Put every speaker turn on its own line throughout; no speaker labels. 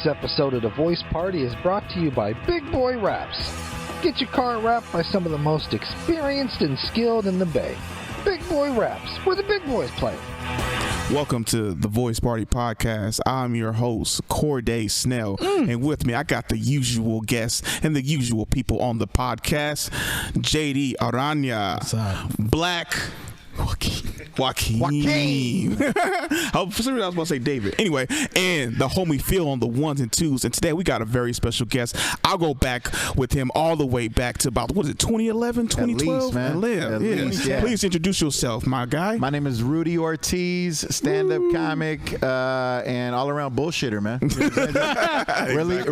week's episode of The Voice Party is brought to you by Big Boy Raps. Get your car wrapped by some of the most experienced and skilled in the Bay. Big Boy Raps, where the big boys play.
Welcome to the Voice Party Podcast. I'm your host, Corday Snell, and with me, I got the usual guests and the usual people on the podcast. JD Aranya,
What's up?
Black Joaquin. For some reason I was about to say David. Anyway, and the homie Phil on the ones and twos. And today we got a very special guest. I'll go back with him all the way back to about, what is it, 2011, 2012?
At least, yeah.
Please introduce yourself, my guy.
My name is Rudy Ortiz, stand-up comic, and all-around bullshitter, man.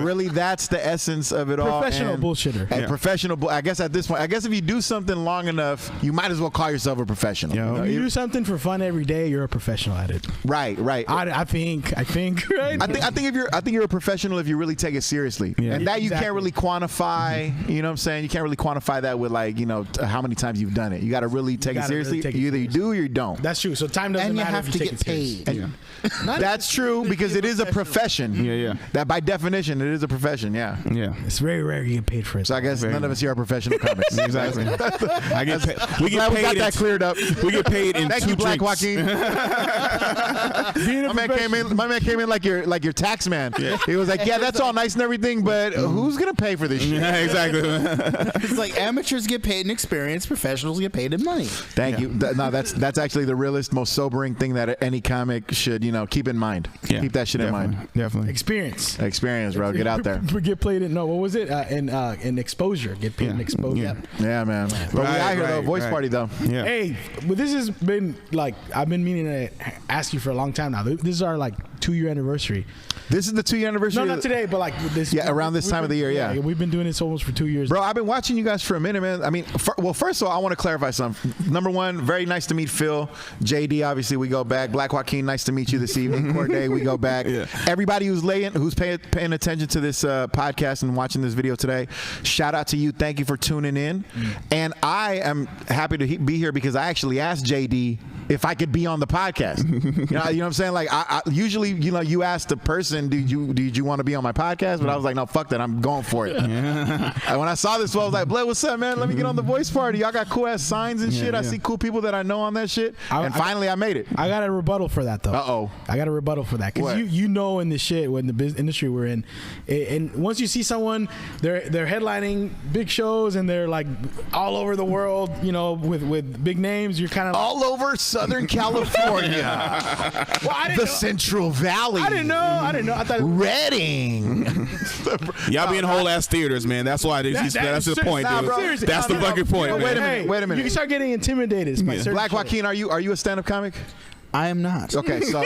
Really, that's the essence of it all.
Professional bullshitter.
And professional. I guess at this point, if you do something long enough, you might as well call yourself a professional.
Yeah.
You do something for fun every day, you're a professional at it.
Right.
I think, right?
I think you're a professional if you really take it seriously, and that you can't really quantify. You know what I'm saying? You can't really quantify that with how many times you've done it. You got to really take it seriously. Either you do or you don't.
That's true. So time doesn't matter.
And you have to get paid.
That's true because it is a profession.
Yeah.
That by definition, it is a profession. Yeah.
It's very rare you get paid for it.
So I guess none of us here are professional comics.
Exactly.
I get paid. We got that cleared up.
We get paid in
Thank
two
you, Black
drinks.
Joaquin. My man came in like your tax man. Yeah. He was like, yeah, that's all nice and everything, but who's gonna pay for this shit?
Yeah, exactly.
It's like amateurs get paid in experience, professionals get paid in money.
Thank you. No, that's actually the realest, most sobering thing that any comic should keep in mind. Yeah, keep that shit in mind.
Definitely.
Experience,
bro. Get out there.
Get played in. No, what was it? In exposure. Get paid in exposure.
Yeah, man. But we out here though. Voice party though.
Yeah.
Hey, but this has been I've been meaning to ask you for a long time now. This is our 2-year anniversary.
This is the 2-year anniversary.
No, not today, but this.
Yeah, around this time of the year. Yeah,
we've been doing this almost for 2 years.
Bro, I've been watching you guys for a minute, man. I mean, first of all, I want to clarify something. Number one, very nice to meet Phil. JD, obviously, we go back. Black Joaquin, nice to meet you this evening. Corday, we go back. Yeah. Everybody who's paying attention to this podcast and watching this video today, shout out to you. Thank you for tuning in. And I am happy to be here because I actually asked JD if I could be on the podcast. You know what I'm saying? Like, I usually, you ask the person, did you want to be on my podcast? But I was like, no, fuck that. I'm going for it. Yeah. And when I saw this, I was like, Bled, what's up, man? Let me get on the voice party. Y'all got cool ass signs and shit. I see cool people that I know on that shit. Finally, I made it.
I got a rebuttal for that, though.
Uh-oh.
I got a rebuttal for that. Because in the shit, when the industry we're in, and once you see someone, they're headlining big shows and they're like all over the world, with big names, you're kind of
all over Southern California. The Central Valley.
I didn't know. I thought
Redding.
Y'all be in whole ass theaters, man. That's why that's the point, dude. That's the fucking point, man.
Wait a minute.
You can start getting intimidated.
Black Joaquin, are you a stand-up comic?
I am not.
Okay, so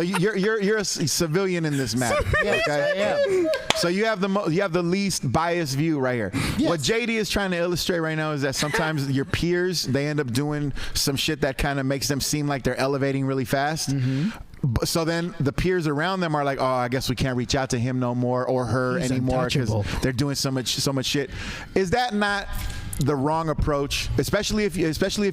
you're a civilian in this matter.
Yes, I am.
So you have the least biased view right here.
Yes.
What JD is trying to illustrate right now is that sometimes your peers, they end up doing some shit that kind of makes them seem like they're elevating really fast. Mm-hmm. So then the peers around them are like, oh, I guess we can't reach out to him no more or her anymore because they're doing so much shit. Is that not the wrong approach, especially if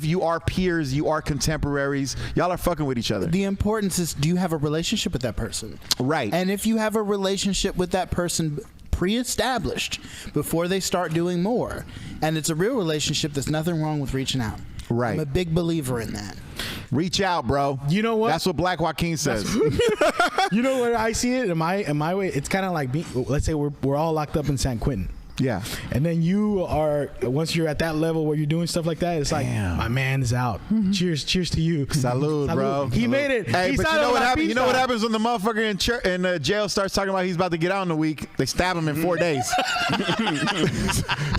you are peers, you are contemporaries, y'all are fucking with each other?
The importance is, do you have a relationship with that person?
Right.
And if you have a relationship with that person pre-established before they start doing more, and it's a real relationship, there's nothing wrong with reaching out.
Right.
I'm a big believer in that.
Reach out, bro.
You know what?
That's what Black Joaquin says.
You know where I see it in my way? It's kind of like let's say we're all locked up in San Quentin.
Yeah.
And then once you're at that level where you're doing stuff like that, it's like, my man is out. Mm-hmm. Cheers to you.
Salud, bro.
He made it.
Hey, but you know what happens? You know what happens when the motherfucker in jail starts talking about he's about to get out in a week? They stab him in 4 days.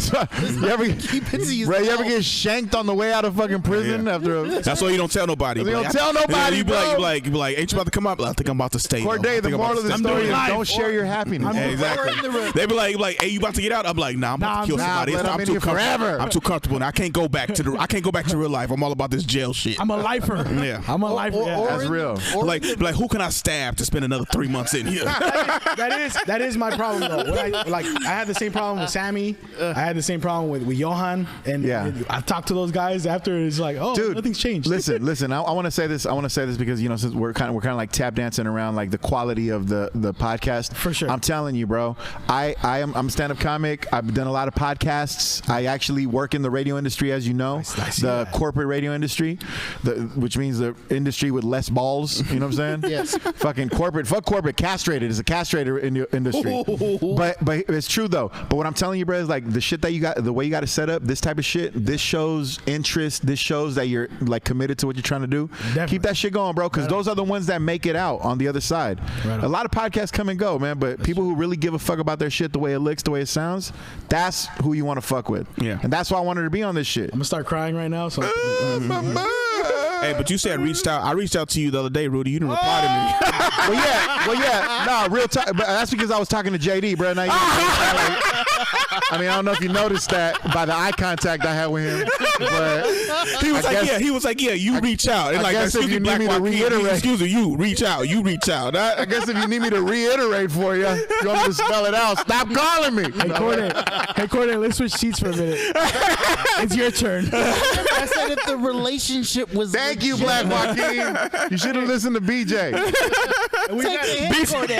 So, you ever get shanked on the way out of fucking prison after?
That's why you don't tell nobody.
You don't tell nobody.
You be like, ain't you about to come up? I think I'm about to stay.
Corday, the moral of the story is don't share your happiness.
Exactly. They be like, hey, you about to get out? I'm like, nah, I'm about to kill somebody.
I'm too comfortable.
I'm too comfortable, and I can't go back to real life. I'm all about this jail shit.
I'm a lifer.
Yeah,
I'm a lifer.
That's real.
Like who can I stab to spend another 3 months in here?
that is my problem though. I had the same problem with Sammy. I had the same problem with Johan, and I talked to those guys after. It's like, oh, dude, nothing's changed.
Listen. I want to say this. because since we're kind of like tap dancing around like the quality of the podcast.
For sure.
I'm telling you, bro. I'm a stand-up comic. I've done a lot of podcasts. I actually work in the radio industry, as you know, the corporate radio industry, which means the industry with less balls. You know what I'm saying?
Yes.
Fuck corporate. Castrated. It's a castrator industry. But it's true though. But what I'm telling you, bro, is like the shit that you got, the way you got to set up this type of shit. This shows interest. This shows that you're like committed to what you're trying to do. Definitely. Keep that shit going, bro, because those are the ones that make it out on the other side. A lot of podcasts come and go, man, but people who really give a fuck about their shit, the way it looks, the way it sounds, that's who you want to fuck with. Yeah. And that's why I wanted to be on this shit.
I'm gonna start crying right now. So.
Hey, but you said I reached out to you the other day, Rudy. You didn't reply to me.
well, yeah. Nah, real talk. But that's because I was talking to JD, bro. Now I mean, I don't know if you noticed that by the eye contact I had with him. But
he was like, yeah, you reach out. And
I guess if you need me to reiterate.
Excuse me, you reach out.
I guess if you need me to reiterate for you, you want me to spell it out, stop calling me.
Hey, Courtney, let's switch seats for a minute. It's your turn.
I said if the relationship was
Thank you, Black Joaquin. You should have listened to BJ.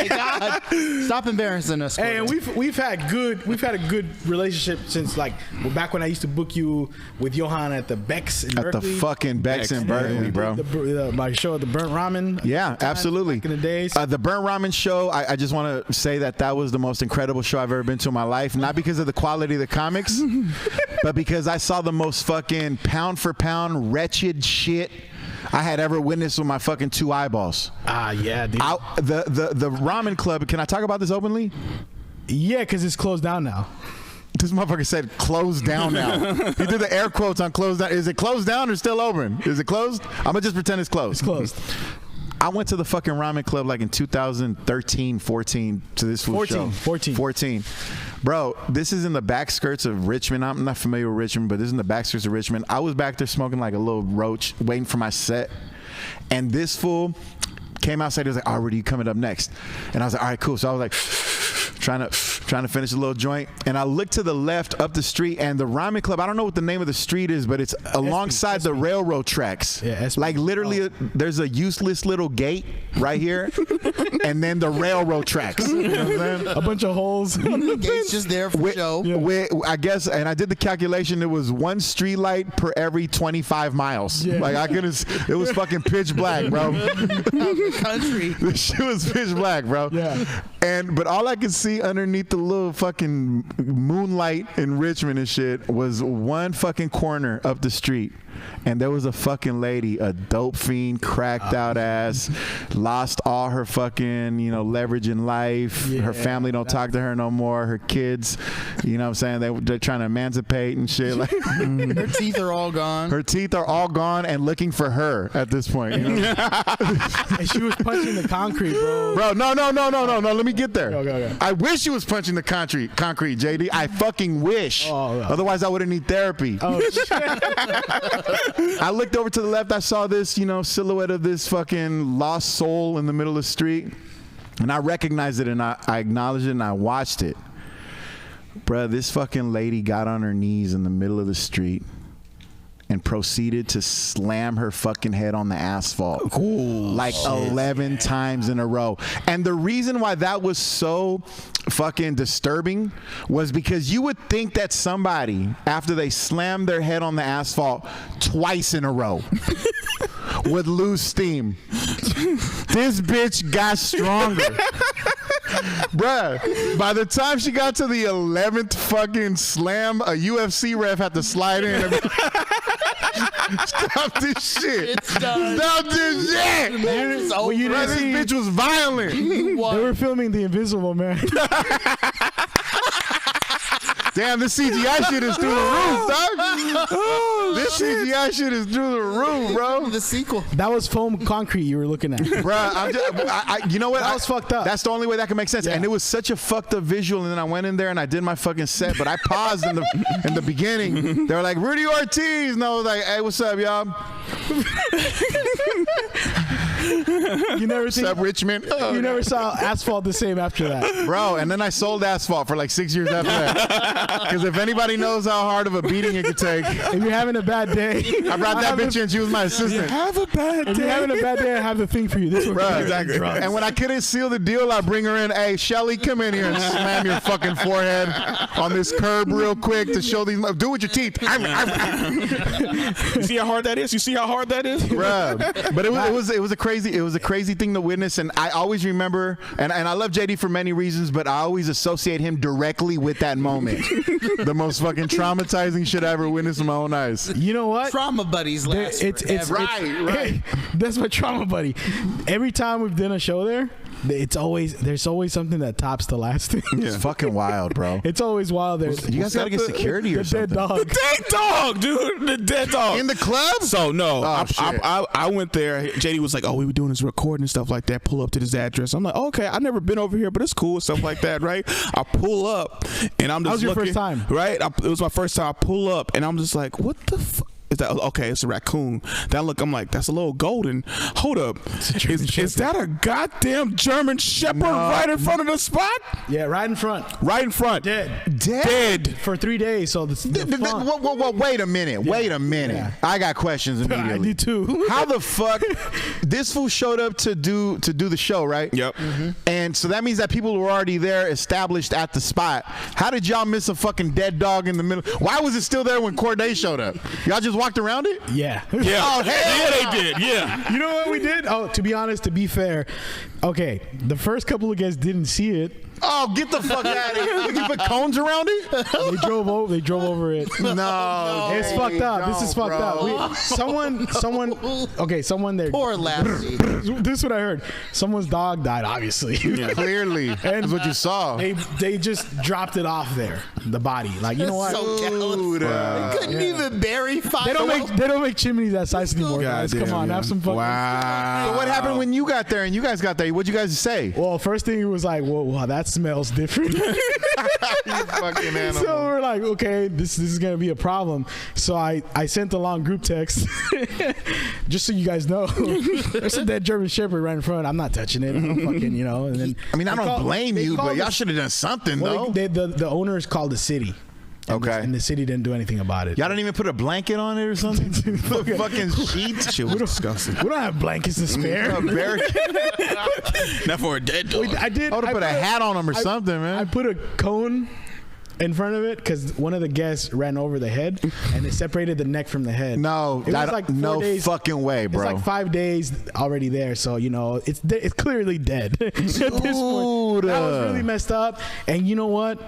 God. Stop embarrassing us.
Hey, and we've had a good relationship since like back when I used to book you with Johan at the Bex in Berkeley.
At the fucking Bex in Berkeley, bro.
My show, the Burnt Ramen.
Yeah, absolutely.
Back in the days.
The Burnt Ramen show, I just want to say that was the most incredible show I've ever been to in my life. Not because of the quality of the comics, but because I saw the most fucking pound for pound wretched shit I had ever witnessed with my fucking two eyeballs.
Yeah, dude.
The Ramen Club, can I talk about this openly?
Yeah, because it's closed down now.
This motherfucker said closed down now. He did the air quotes on closed down. Is it closed down or still open? Is it closed? I'm going to just pretend it's closed.
It's closed.
I went to the fucking Ramen Club like in 2013, 14 to this food show. 14. Bro, this is in the back skirts of Richmond. I'm not familiar with Richmond, but this is in the back skirts of Richmond. I was back there smoking like a little roach, waiting for my set. And this fool came outside. He was like, "Oh, Rudy, you coming up next?" And I was like, "All right, cool." So I was like, trying to finish a little joint, and I looked to the left up the street, and the Ramen Club, I don't know what the name of the street is, but it's alongside the railroad tracks.
Yeah,
like literally there's a useless little gate right here and then the railroad tracks. You know what I'm saying?
A bunch of holes.
The gate's just there for show.
I guess, and I did the calculation, it was one street light per every 25 miles. Yeah. Like it was fucking pitch black, bro.
Country.
The shit was pitch black, bro.
Yeah.
But all I could see underneath the little fucking moonlight in Richmond and shit was one fucking corner up the street. And there was a fucking lady, a dope fiend, cracked out ass, lost all her fucking, leverage in life. Yeah, her family don't talk to her no more. Her kids, you know what I'm saying? They're trying to emancipate and shit. Like,
her teeth are all gone.
Her teeth are all gone and looking for her at this point. You know?
And she was punching the concrete, bro.
Bro, no. Let me get there.
Okay.
I wish she was punching the concrete, JD. I fucking wish. Otherwise, I wouldn't need therapy.
Oh, shit.
I looked over to the left. I saw this, silhouette of this fucking lost soul in the middle of the street. And I recognized it and I acknowledged it and I watched it. Bruh, this fucking lady got on her knees in the middle of the street and proceeded to slam her fucking head on the asphalt. Like 11 times in a row. And the reason why that was so fucking disturbing was because you would think that somebody, after they slammed their head on the asphalt twice in a row, would lose steam. This bitch got stronger. Bruh, by the time she got to the 11th fucking slam, a UFC ref had to slide in. Stop this shit. Stop this shit.
This
bitch was violent.
They were filming The Invisible Man.
Damn, this CGI shit is through the roof, dog. This CGI shit is through the roof, bro.
The sequel.
That was foam concrete you were looking at.
Bruh, you know what?
That was fucked up.
That's the only way that can make sense.
Yeah.
And it was such a fucked up visual. And then I went in there and I did my fucking set, but I paused in the beginning. They were like, Rudy Ortiz. And I was like, hey, what's up, y'all?
You never
What's up, Richmond?
You never saw Asphalt the same after that.
Bro, and then I sold Asphalt for like 6 years after that. Because if anybody knows how hard of a beating it could take,
If you're having a bad day,
I brought that bitch in. She was my assistant.
Have a bad
if you're having a bad day, I have the thing for you. This one,
Right,
exactly.
And when I couldn't seal the deal, I bring her in. Hey, Shelly, come in here and slam your fucking forehead on this curb real quick to show these. Do it with your teeth.
You see how hard that is?
Bruh. But it was a crazy thing to witness, and I always remember, and I love JD for many reasons, but I always associate him directly with that moment. The most fucking traumatizing shit I ever witnessed with my own eyes.
You know what?
Trauma buddies last forever.
Right.
That's my trauma buddy. Every time we've done a show there, there's always something that tops the last thing.
It's fucking wild, bro.
It's always wild. There's
You guys gotta get security or
the dead
something.
dog.
Dead dog, dude. The dead dog.
In the club?
So, no.
Oh, shit.
I went there. JD was like, oh, we were doing this recording and stuff like that. Pull up to this address. I'm like, okay, I've never been over here, but it's cool. Stuff like that, right? I pull up, and I'm just
That was your
looking,
first time?
right? It was my first time. I pull up, and I'm just like, what the fuck? Is that okay? It's a raccoon. That look, I'm like, that's a little golden. Hold up, is that a goddamn German Shepherd right in front of the spot?
Yeah, right in front.
Right in front. Dead.
For 3 days. So the fun.
Whoa, wait a minute.
Yeah.
I got questions immediately.
I do too.
How the fuck this fool showed up to do the show, right?
Yep.
And so that means that people were already there, established at the spot. How did y'all miss a fucking dead dog in the middle? Why was it still there when Corday showed up? Y'all just walked around it?
Yeah.
Yeah.
Oh, hell
Yeah, they did. Yeah.
You know what we did? Oh, to be honest, to be fair, okay, the first couple of guys didn't see it.
Oh, get the fuck out of here. Did you put cones around it?
They drove over it.
No.
It's fucked up. This is fucked up. Someone there.
Poor Lassie.
This is what I heard. Someone's dog died, obviously.
Clearly. That's what you saw.
They just dropped it off there, the body. Like, you know what?
So callous. They couldn't even bury five.
They don't make chimneys that size anymore, guys. Come on, have some fun.
Wow.
So what happened when you got there and you guys got there? What'd you guys say?
Well, first thing was like, whoa, wow, that smells different.
You fucking animal.
So we're like, okay, this is gonna be a problem. So I sent a long group text, just so you guys know. There's a dead German Shepherd right in front. I'm not touching it. I'm fucking, you know. And then
I mean, I don't blame you, but y'all should have done something, though.
The owners called the city. And the city didn't do anything about it.
Y'all didn't even put a blanket on it or something? The fucking sheet?
Shit was disgusting.
We don't have blankets to spare.
Not for a dead dog.
I
would have put a hat on him or something, man.
I put a cone in front of it because one of the guests ran over the head and it separated the neck from the head.
No,
it was like 4
no
days,
fucking way, bro.
It's like 5 days already there, so you know it's clearly dead at this point. That was really messed up. And you know what?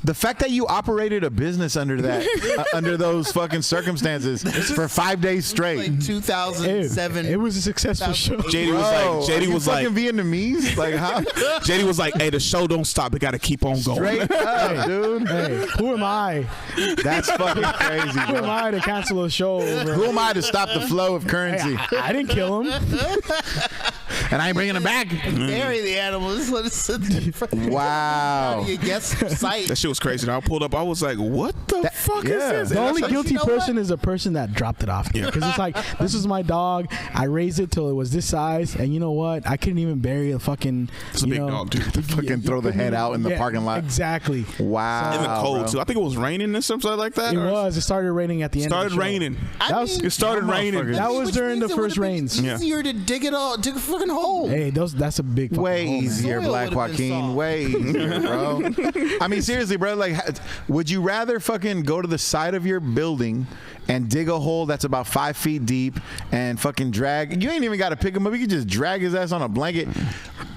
The fact that you operated a business under that, under those fucking circumstances for 5 days straight.
Like 2007.
It was a successful show.
JD was like,
fucking Vietnamese? Like, how?
JD was like, hey, the show don't stop. It got to keep on going.
Straight up, dude.
Hey, who am I?
That's fucking crazy,
Who am
bro.
I to cancel a show?
Who am I to stop the flow of currency?
Hey, I didn't kill him.
And I ain't bringing him back.
Bury the animal. Just let it sit there.
Wow.
You get sight.
That shit was crazy. And I pulled up. I was like, what the fuck is this?
The only guilty
you know
person is a person that dropped it off. Because it's like, this is my dog. I raised it till it was this size. And you know what? I couldn't even bury a fucking.
It's a big dog, dude.
Fucking throw the head out in the parking lot.
Exactly.
Wow.
In the cold,
bro.
too. I think it was raining or something like that.
It started raining at the end of the show.
raining.
It
started raining.
That was
Which
during the
means it
first
would've been
rains.
easier to dig a fucking hole.
Hey, that's a big fucking
Way
hole, man.
easier,
Soil
Black
would've been
Joaquin.
soft.
Way easier, bro. I mean, seriously, bro. Like, would you rather fucking go to the side of your building and dig a hole that's about 5 feet deep and fucking drag? You ain't even got to pick him up. You can just drag his ass on a blanket.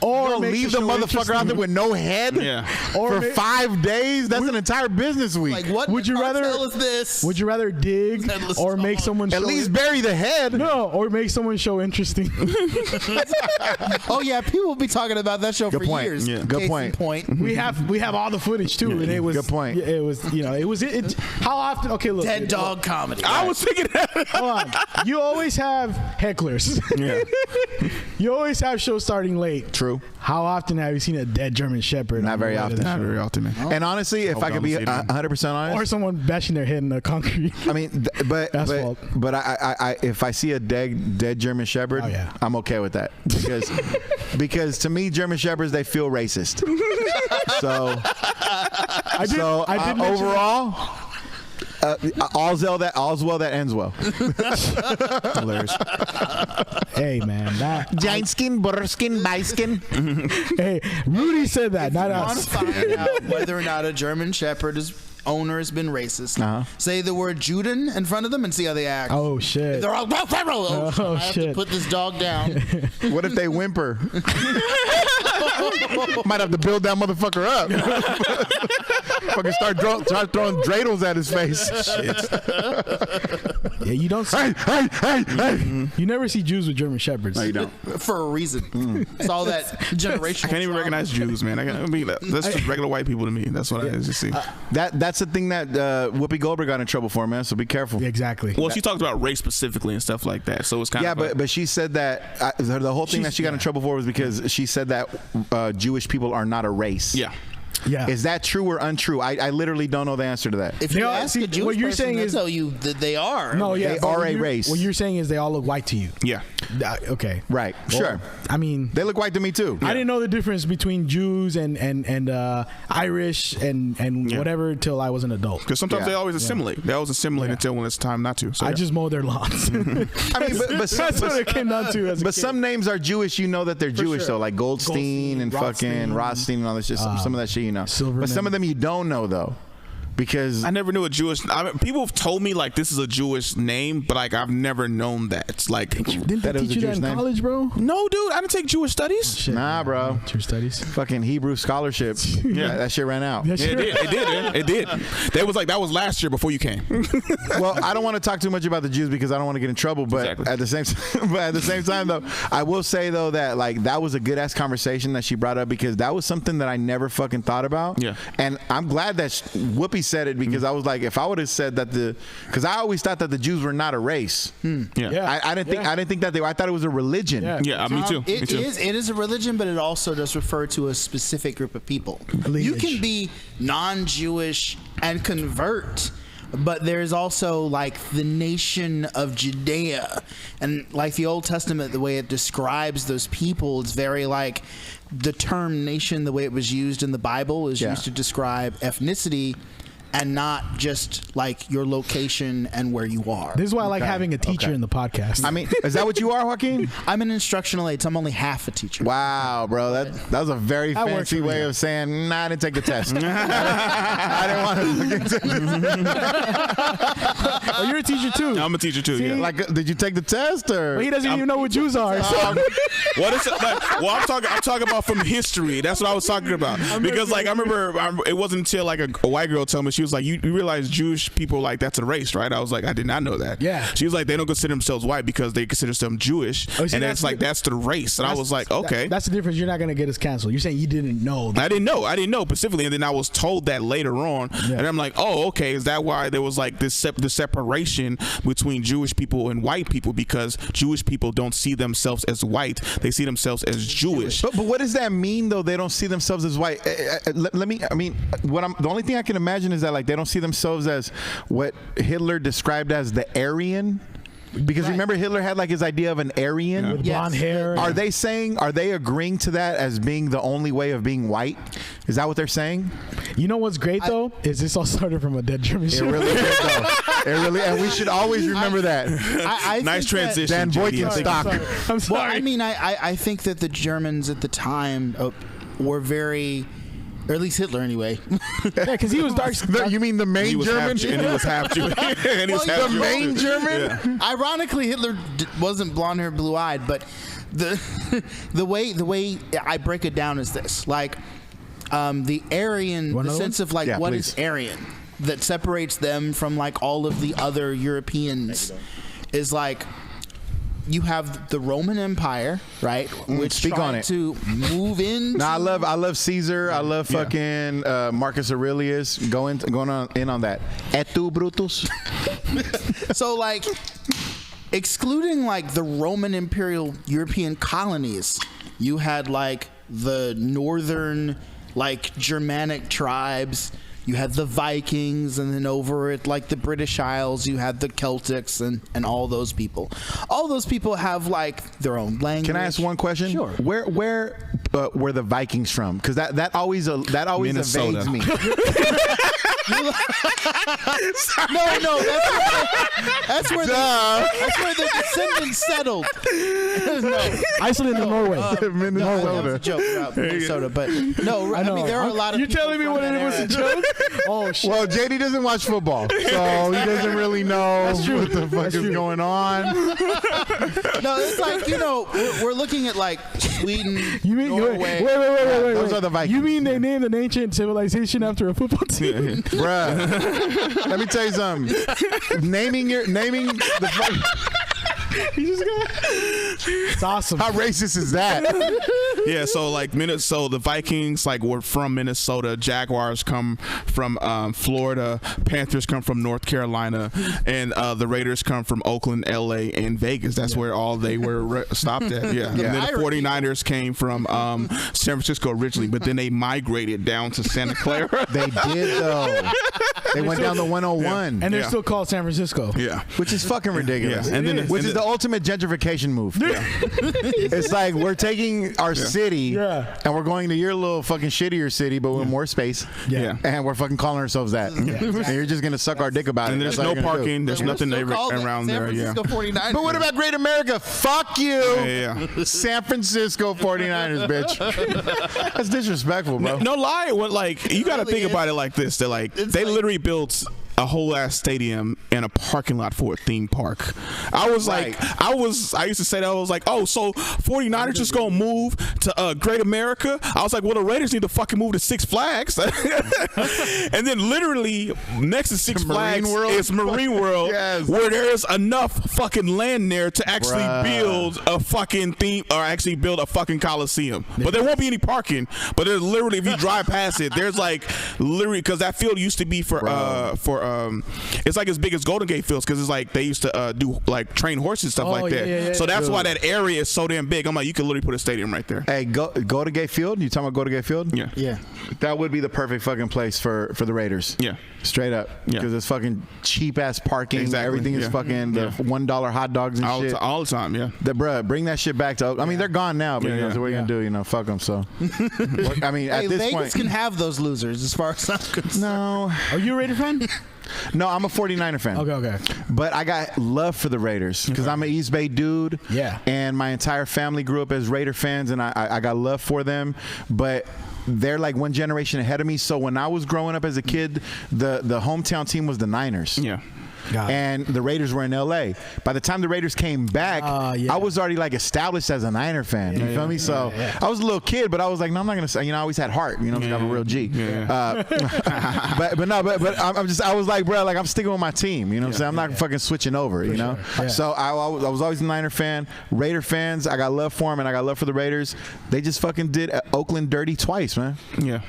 Or
You'll
makes
leave
the
the
show
motherfucker out there with no head
Or
for 5 days? That's an entire business week.
Like, what
Would you rather?
is this?
Would you rather dig
Headless
or make
dog.
someone
At
show
least bury the head.
No, or make someone show interesting.
Oh yeah, people will be talking about that show
Good
for
point.
years.
Yeah. Good
Case in
point.
we have all the footage too, and it was
Good point.
It was how often? Okay, look,
Dead dog comedy.
I was thinking that.
Hold on. You always have hecklers.
Yeah.
You always have shows starting late.
True.
How often have you seen a dead German Shepherd?
Not very often.
Not very often, man.
And honestly, if I could be 100% honest,
Or someone bashing their head in the concrete.
I mean, but
Asphalt.
I if I see a dead German Shepherd,
Oh, yeah.
I'm okay with that because to me German Shepherds, they feel racist. So
I did mention
overall. All's well that ends well.
Hilarious.
Hey man,
Giant skin, butter skin, by skin.
hey, Rudy said that, not
I want
us.
to find out whether or not a German Shepherd owner has been racist. Say the word Juden in front of them and see how they act.
Oh shit.
They're all, I have to
shit.
put this dog down.
What if they whimper? Might have to build that motherfucker up. Fucking start throwing dreidels at his face.
Yeah, you don't see,
Hey.
you never see Jews with German Shepherds.
No, you don't.
For a reason. It's all that generational.
I can't even
trauma.
recognize Jews, man. That's just regular white people to me. That's what I just see.
That's the thing that Whoopi Goldberg got in trouble for, man. So be careful.
Exactly.
Well, she talked about race specifically and stuff like that, so it's kind of
but she said that the whole thing that she got in trouble for was because she said that Jewish people are not a race.
yeah.
Yeah.
Is that true or untrue? I literally don't know the answer to that.
If
They
you
all-
ask
see,
a Jewish
what you're
person,
saying
they'll
is-
tell you that they are.
No, yeah,
They
but
are
what
a
you're-
race.
What you're saying is they all look white to you.
Yeah.
Okay.
Right. Sure.
I mean,
They look white to me too.
I didn't know the difference between Jews and Irish and
Yeah.
whatever until I was an adult.
Because sometimes
Yeah.
they always assimilate. They always assimilate until when it's time not to. So
I just mow their lawns.
I mean, but
That's what it came down to. As a
But
kid.
some names are Jewish, you know that they're Jewish
sure.
though, like Goldstein and fucking Rothstein and all this shit. Some of that shit you know.
Silverman.
But some of them you don't know though, because
I never knew a Jewish. People have told me like this is a Jewish name, but like I've never known that. It's like
Didn't
that
they
is
teach
a
you that
Jewish
in
name?
college, bro?
no, dude, I didn't take Jewish studies.
Shit,
Nah, bro.
True studies.
fucking Hebrew scholarship.
Yeah.
That shit ran out.
Yeah,
Yeah,
sure.
it did. Man. It did. That was last year before you came.
Well, I don't want to talk too much about the Jews because I don't want to get in trouble. But
Exactly.
at the same time, though, I will say though that like that was a good ass conversation that she brought up because that was something that I never fucking thought about.
Yeah.
And I'm glad that Whoopi said it because I was like, if I would have said that because I always thought that the Jews were not a race.
Yeah.
I didn't think that they were. I thought it was a religion.
Yeah.
Yeah, me too. Me
It
too.
is a religion, but it also does refer to a specific group of people.
Lineage.
You can be non-Jewish and convert, but there's also like the nation of Judea, and like the Old Testament, the way it describes those people, it's very like the term nation, the way it was used in the Bible, is
Yeah.
used to describe ethnicity. And not just like your location and where you are.
This is why I like having a teacher in the podcast.
I mean, is that what you are, Joaquin?
I'm an instructional aide, so I'm only half a teacher.
Wow, bro, that was a very
That works
fancy
for me.
way of saying, nah, I didn't take the test. I didn't want to take the
Oh, you're a teacher too.
I'm a teacher too.
See?
Yeah.
Like, did you take the test or?
But he doesn't even know what Jews are. So.
Well, I'm talking about from history. That's what I was talking about. Because like I remember, it wasn't until like a white girl told me, she was like, "You realize Jewish people like that's a race, right?" I was like, "I did not know that."
Yeah.
She was like, "They don't consider themselves white because they consider themselves Jewish,
Oh, see,
and
that's
it's like that's the race." And I was like, "Okay."
That's the difference. You're not going to get us canceled. You're saying you didn't know.
I didn't know specifically, and then I was told that later on, and I'm like, oh, okay, is that why there was like this the separation between Jewish people and white people? Because Jewish people don't see themselves as white; they see themselves as Jewish.
But what does that mean though? They don't see themselves as white. The only thing I can imagine is that like they don't see themselves as what Hitler described as the Aryan. Because remember Hitler had like his idea of an Aryan.
With blonde hair.
Are they agreeing to that as being the only way of being white? Is that what they're saying?
You know what's great though is this all started from a dead German
It
show.
really did though. It really, and we should always remember that.
I
Nice
think that-
transition,
Dan
JD.
Boykin stock.
I'm sorry.
Well, I mean, I think that the Germans at the time were very, or at least Hitler anyway.
Yeah, because he was dark.
You mean the
He
main
was
German?
half, and he was half Jewish. And he was half
The
Jewish,
main
too.
German?
Ironically, Hitler wasn't blonde hair, blue eyed, but the way I break it down is this: like the Aryan, the sense of like what is Aryan that separates them from like all of the other Europeans is like. You have the Roman Empire, right? Which
speak on it.
To move in.
No, I love Caesar. I love fucking Marcus Aurelius. Going on that. Et tu, Brutus?
So like, excluding like the Roman Imperial European colonies, you had like the northern like Germanic tribes. You had the Vikings, and then over at like the British Isles, you had the Celtics and all those people. All those people have like their own language.
Can I ask one question?
Sure.
Where were the Vikings from? Because that always evades me.
No, that's where the descendants settled. No.
Iceland and Norway.
No, that was a joke about Minnesota, but no, I mean there are a lot of.
You're telling me what it was a joke? Oh shit.
Well, JD doesn't watch football, so he doesn't really know what the fuck is going on.
No, it's like we're looking at like Sweden,
You mean
Norway.
wait.
Those are the Vikings.
You mean they named an ancient civilization after a football team?
Bruh, let me tell you something. Naming the fuck.
It's awesome.
How racist is that?
Yeah, so like Minnesota, the Vikings like were from Minnesota. Jaguars come from Florida. Panthers come from North Carolina, and the Raiders come from Oakland, LA, and Vegas. That's where all they were stopped at. Yeah. And then the 49ers came from San Francisco originally, but then they migrated down to Santa Clara.
They did though. They went down the 101,
and they're still called San Francisco.
Yeah,
which is fucking ridiculous.
Yeah. And then
which is the ultimate gentrification move. Yeah. It's like we're taking our city and we're going to your little fucking shittier city, but with more space.
Yeah.
And we're fucking calling ourselves that. Yeah. And you're just gonna suck our dick about it.
And there's no parking. There's nothing around there.
San Francisco 49ers.
But what about Great America? Fuck you.
Yeah.
San Francisco 49ers, bitch. That's disrespectful, bro.
No lie. What like you got to think about it like this. They're like they literally built a whole ass stadium and a parking lot for a theme park. I was like, I used to say that I was like, oh, so 49ers just gonna move to Great America? I was like, well, the Raiders need to fucking move to Six Flags. And then literally next to Six Flags is Marine World, where there's enough fucking land there to actually build a fucking theme or actually build a fucking Coliseum. But there won't be any parking. But there's literally, if you drive past it, there's like literally, because that field used to be for it's like as big as Golden Gate Fields, because it's like they used to do like train horses and stuff like that.
Yeah,
so that's why that area is so damn big. I'm like, you could literally put a stadium right there.
Hey, Golden Gate Field? You talking about Golden Gate Field?
Yeah.
That would be the perfect fucking place for the Raiders.
Yeah.
Straight up. Because it's fucking cheap ass parking.
Exactly.
Everything is fucking the $1 hot dogs and shit.
All the time, yeah.
Bruh, bring that shit back to I mean, they're gone now, but so what are you going to do? Fuck them, so. I mean, at this
Vegas
point.
can have those losers as far as I'm concerned.
No.
Are you a Raider fan?
No, I'm a 49er fan.
Okay.
But I got love for the Raiders because I'm an East Bay dude.
Yeah.
And my entire family grew up as Raider fans, and I got love for them. But they're like one generation ahead of me. So when I was growing up as a kid, the hometown team was the Niners.
Yeah.
And the Raiders were in LA. By the time the Raiders came back, I was already like established as a Niner fan. You feel me? So I was a little kid, but I was like, no, I'm not gonna say. I always had heart. I'm a real G. But I was like, bro, like I'm sticking with my team. You know what I'm saying? I'm not fucking switching over. So I was always a Niner fan. Raider fans, I got love for them, and I got love for the Raiders. They just fucking did Oakland dirty twice, man.
Yeah.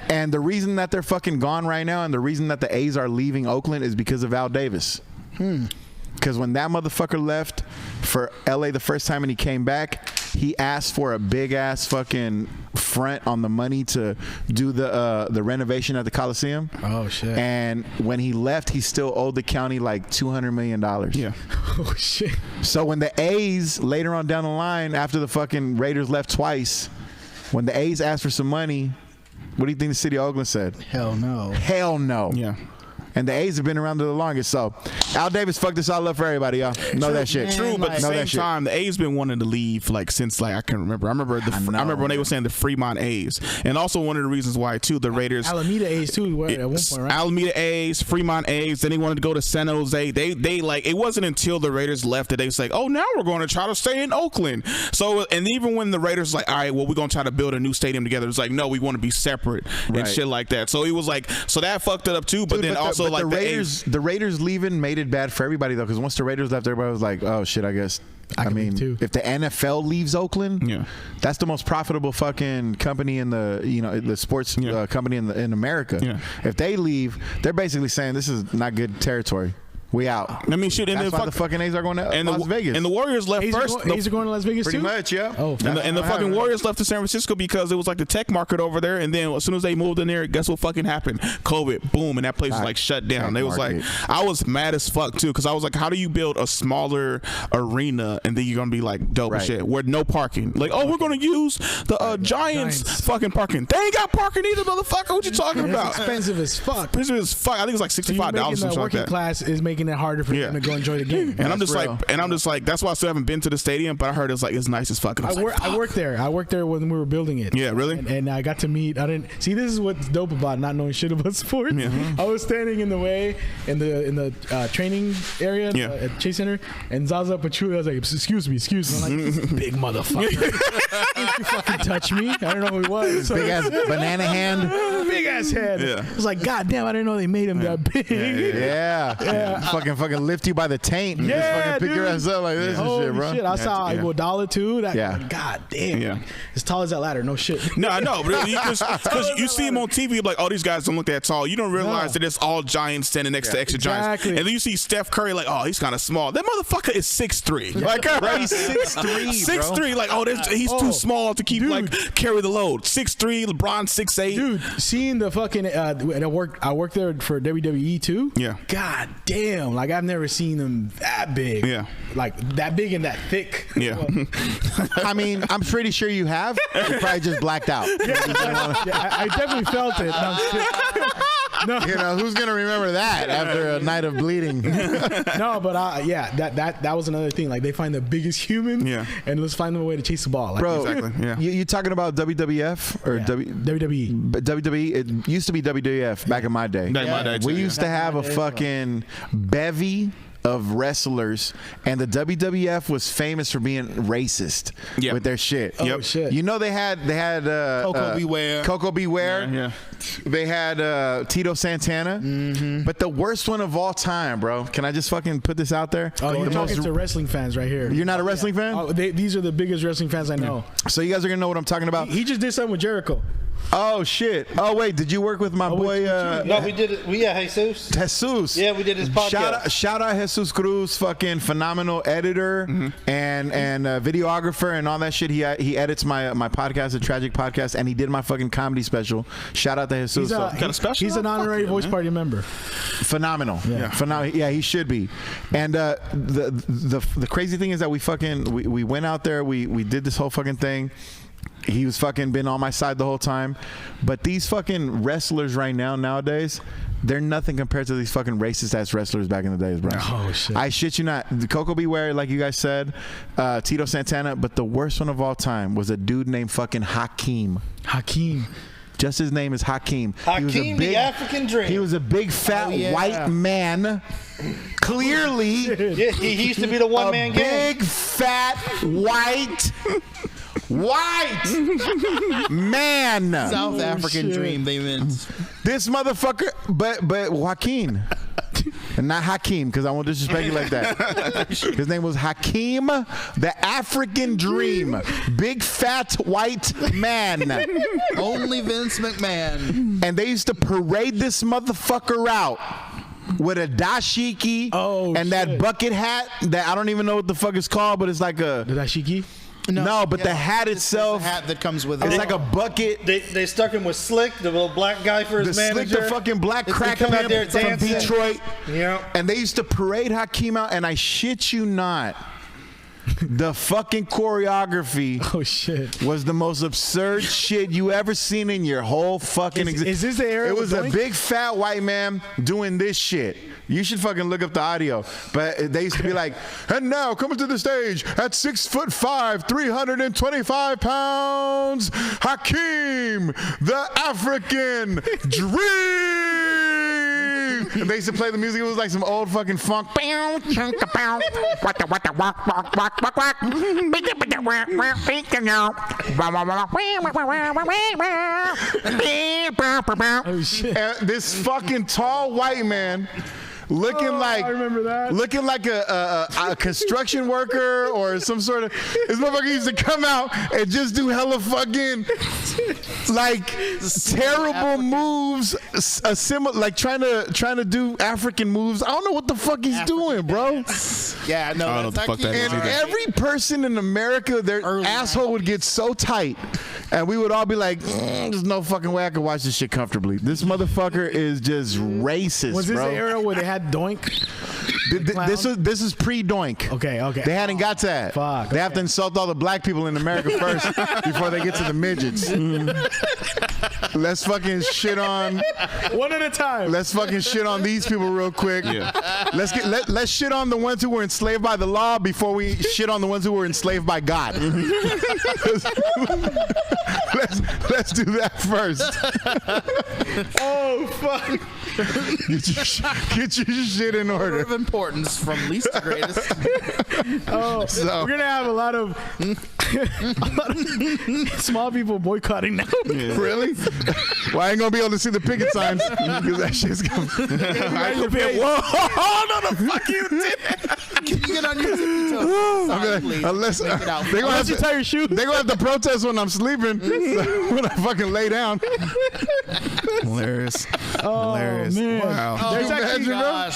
And the reason that they're fucking gone right now, and the reason that the A's are leaving Oakland is because of Al Davis. Because when that motherfucker left for LA the first time and he came back, he asked for a big ass fucking front on the money to do the renovation at the Coliseum.
Oh shit.
And when he left, he still owed the county like $200 million.
Yeah.
Oh shit.
So when the A's later on down the line, after the fucking Raiders left twice, when the A's asked for some money, what do you think the city of Oakland said?
Hell no.
Hell no.
Yeah.
and the A's have been around the longest. So Al Davis fucked us all up for everybody, y'all. Know that shit.
True, but at the same time, the A's been wanting to leave since I can remember. I remember when they were saying the Fremont A's, and also one of the reasons why too the Raiders,
Alameda A's too at one point, right?
Alameda A's, Fremont A's. Then they wanted to go to San Jose. They like it wasn't until the Raiders left that they was like, oh, now we're going to try to stay in Oakland. So and even when the Raiders like, all right, well, we're gonna try to build a new stadium together. It's like, no, we want to be separate and shit like that. So it was like, so that fucked it up too. But then also like
the Raiders leaving made it bad for everybody though, because once the Raiders left, everybody was like, oh shit, I guess. I mean, if the NFL leaves Oakland, that's the most profitable fucking company in the sports company in America. Yeah. If they leave, they're basically saying this is not good territory. We out.
I mean, shit. And
that's why the fucking A's are going to Las Vegas.
And the Warriors left first.
A's are going to Las Vegas
pretty
too?
much, yeah.
Oh,
and the fucking Warriors left to San Francisco because it was like the tech market over there. And then as soon as they moved in there, guess what fucking happened? COVID, boom, and that place was like shut down. They was like, I was mad as fuck too, because I was like, how do you build a smaller arena and then you're gonna be like dope and shit where no parking? Like, oh, we're gonna use the Giants fucking parking. They ain't got parking either, motherfucker. What you talking about?
It's expensive as fuck.
Expensive as fuck. I think it's like $65 or something like that.
Working class is making it harder for them to go enjoy the game.
And I'm just like, that's why I still haven't been to the stadium, but I heard it's nice as fuck.
I worked there. I worked there when we were building it.
Yeah, really?
And I got to meet. I didn't see. This is what's dope about not knowing shit about sports. Yeah. I was standing in the way in the training area at Chase Center, and Zaza Pachulia was like, "Excuse me." I'm like, "This big motherfucker, you fucking touch me." I don't know who he was.
Big ass banana hand.
Big ass head. Yeah. I was like, God damn, I didn't know they made him that big.
Yeah. Fucking lift you by the taint and just fucking pick your ass up like this and shit, bro.
Shit. I saw Iguodala too. God damn. Yeah. As tall as that ladder, no shit.
No, I know, but because you see him on TV, like, oh, these guys don't look that tall. You don't realize that it's all giants standing next to extra giants. And then you see Steph Curry, like, oh, he's kind of small. That motherfucker is 6'3". Like,
he's 6'3".
6'3". Like, oh, he's too small to keep carry the load. 6'3". LeBron 6'8".
Dude, seeing the fucking and I worked there for WWE too.
Yeah.
God damn, like I've never seen them that big.
Yeah.
Like that big and that thick.
Yeah.
I mean, I'm pretty sure you have. You probably just blacked out.
I definitely felt it. No.
You know, who's gonna remember that after a night of bleeding?
No, but that was another thing. Like they find the biggest human, and let's find them a way to chase the ball. Like,
bro,
exactly. Yeah.
You talking about WWF or
WWE?
WWE. It used to be WWF back in my day. We used to have a fucking bevy of wrestlers, and the WWF was famous for being racist with their shit.
Oh, shit.
You know they had Coco Beware.
Yeah.
They had Tito Santana. Mm-hmm. But the worst one of all time, bro. Can I just fucking put this out there?
Oh, you're talking to wrestling fans right here.
You're not a wrestling fan?
Oh, these are the biggest wrestling fans I know.
So you guys are gonna know what I'm talking about.
He just did something with Jericho.
Oh shit! Oh wait, did you work with my boy?
No, we did it. Jesus. Yeah, we did his podcast.
Shout out Jesus Cruz, fucking phenomenal editor and videographer and all that shit. He edits my podcast, the Tragic Podcast, and he did my fucking comedy special. Shout out to Jesus.
He's an honorary Voice Party member.
Phenomenal. Yeah. Phenomenal. Yeah, he should be. And the crazy thing is that we went out there. We did this whole fucking thing. He was fucking been on my side the whole time. But these fucking wrestlers right nowadays, they're nothing compared to these fucking racist ass wrestlers back in the days, bro.
Oh shit!
I shit you not. Coco Beware, like you guys said, Tito Santana, but the worst one of all time was a dude named fucking Hakeem. Just his name is Hakeem.
Hakeem, the African Dream.
He was a big fat white man. Clearly,
yeah, he used to be the one man gang.
Big fat white man.
South African Dream. They meant
this motherfucker, but Joaquin. And not Hakeem, because I won't disrespect you like that. His name was Hakeem, the African Dream. Big fat white man.
only Vince McMahon.
And they used to parade this motherfucker out with a dashiki and that bucket hat that I don't even know what the fuck it's called, but it's like a...
The dashiki?
No, but the hat itself,
the hat that comes with it.
It's like a bucket.
They stuck him with Slick, the little black guy for his manager.
Slick, the fucking black crack
come out there
from Detroit. Yeah. And they used to parade Hakeem out, and I shit you not, The fucking choreography was the most absurd shit you ever seen in your whole fucking existence.
Is this the era?
It was a big fat white man doing this shit. You should fucking look up the audio. But they used to be like, and now coming to the stage at 6'5", 325 pounds, Hakeem, the African Dream. And they used to play the music. It was like some old fucking funk.
Oh shit!
And this fucking tall white man. Looking like a construction worker or some sort of. This motherfucker used to come out and just do hella fucking like terrible moves, like trying to do African moves. I don't know what the fuck he's doing, bro.
Yeah, no.
I don't know what the fuck that is.
And every person in America, their asshole would get so tight, and we would all be like, "There's no fucking way I can watch this shit comfortably." This motherfucker is just racist.
Was this
bro.
the era where they had Doink?
This is pre-Doink.
Okay.
They hadn't got to that.
Fuck,
they have to insult all the black people in America first before they get to the midgets. Let's fucking shit on
one at a time.
Let's fucking shit on these people real quick.
Yeah.
Let's shit on the ones who were enslaved by the law before we shit on the ones who were enslaved by God. Let's do that first.
Oh fuck!
Get your shit in order.
Order of importance from least to greatest.
Oh,
So-
we're gonna have a lot of small people boycotting now.
Really? Well, I ain't gonna be able to see the picket signs because that shit's gonna.
Whoa! No, the fuck you did.
Can you get on your tippy toes?
Unless
Make it out.
they gonna have
you
to
tie your shoe.
They gonna have to protest when I'm sleeping. When I fucking lay down.
Hilarious.
Oh
Hilarious.
man!
Wow.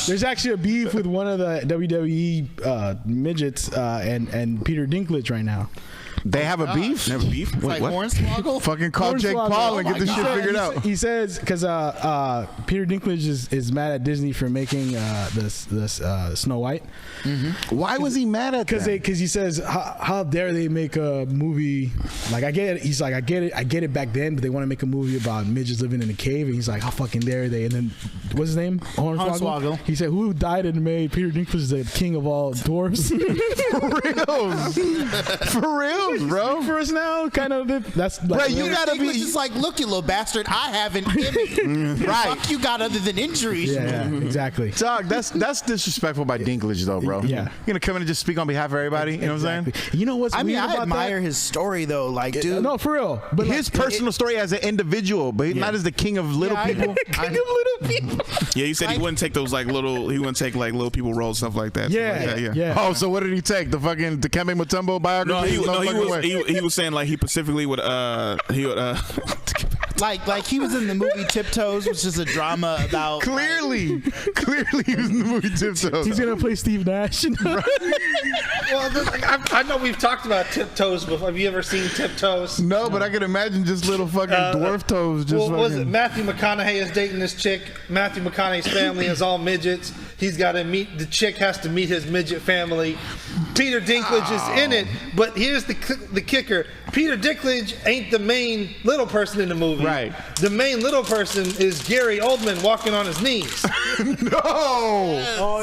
There's actually a beef with one of the WWE midgets and Peter Dinklage right now.
They have a beef?
Never beef? Wait,
Like
what?
Hornswoggle?
Fucking call Jake
Hornswoggle.
Paul and
Oh
get this
my
shit
God.
figured out.
He says because Peter Dinklage is mad at Disney for making this Snow White.
Why was he mad at that?
Because he says how dare they make a movie like I get it. He's like I get it back then, but they want to make a movie about midgets living in a cave, and he's like how fucking dare they? And then what's his name?
Hornswoggle.
He said who died and made Peter Dinklage the king of all dwarves.
For reals, bro.
For us now, kind of. That's like,
Right, you gotta be
just like, look, you little bastard, I have an image.
right.
Fuck you got other than injuries.
Yeah, exactly.
Dog, that's disrespectful by Dinklage though, bro.
Yeah.
You're gonna come in and just speak on behalf of everybody. You know what I'm saying?
You know what's
I mean,
weird
I
about
admire
that?
his story though. Like, dude,
No, for real. But
His personal story as an individual, but not as the king of little people.
King of little people.
Yeah, he said he wouldn't take those like little. He wouldn't take like little people roles, stuff like that.
yeah.
Oh, so what did he take? The fucking Dikembe Mutombo biography?
He was saying like he specifically would
Like he was in the movie Tiptoes, which is a drama about.
Clearly he was in the movie Tiptoes.
He's gonna play Steve Nash.
Well, I know we've talked about Tiptoes before. Have you ever seen Tiptoes?
No, but I can imagine just little fucking dwarf toes. Just
Well, was it
fucking.
Matthew McConaughey is dating this chick? Matthew McConaughey's family is all midgets. He's got to meet the chick. Has to meet his midget family. Peter Dinklage is in it, but here's the kicker: Peter Dinklage ain't the main little person in the movie.
Right.
The main little person is Gary Oldman walking on his knees.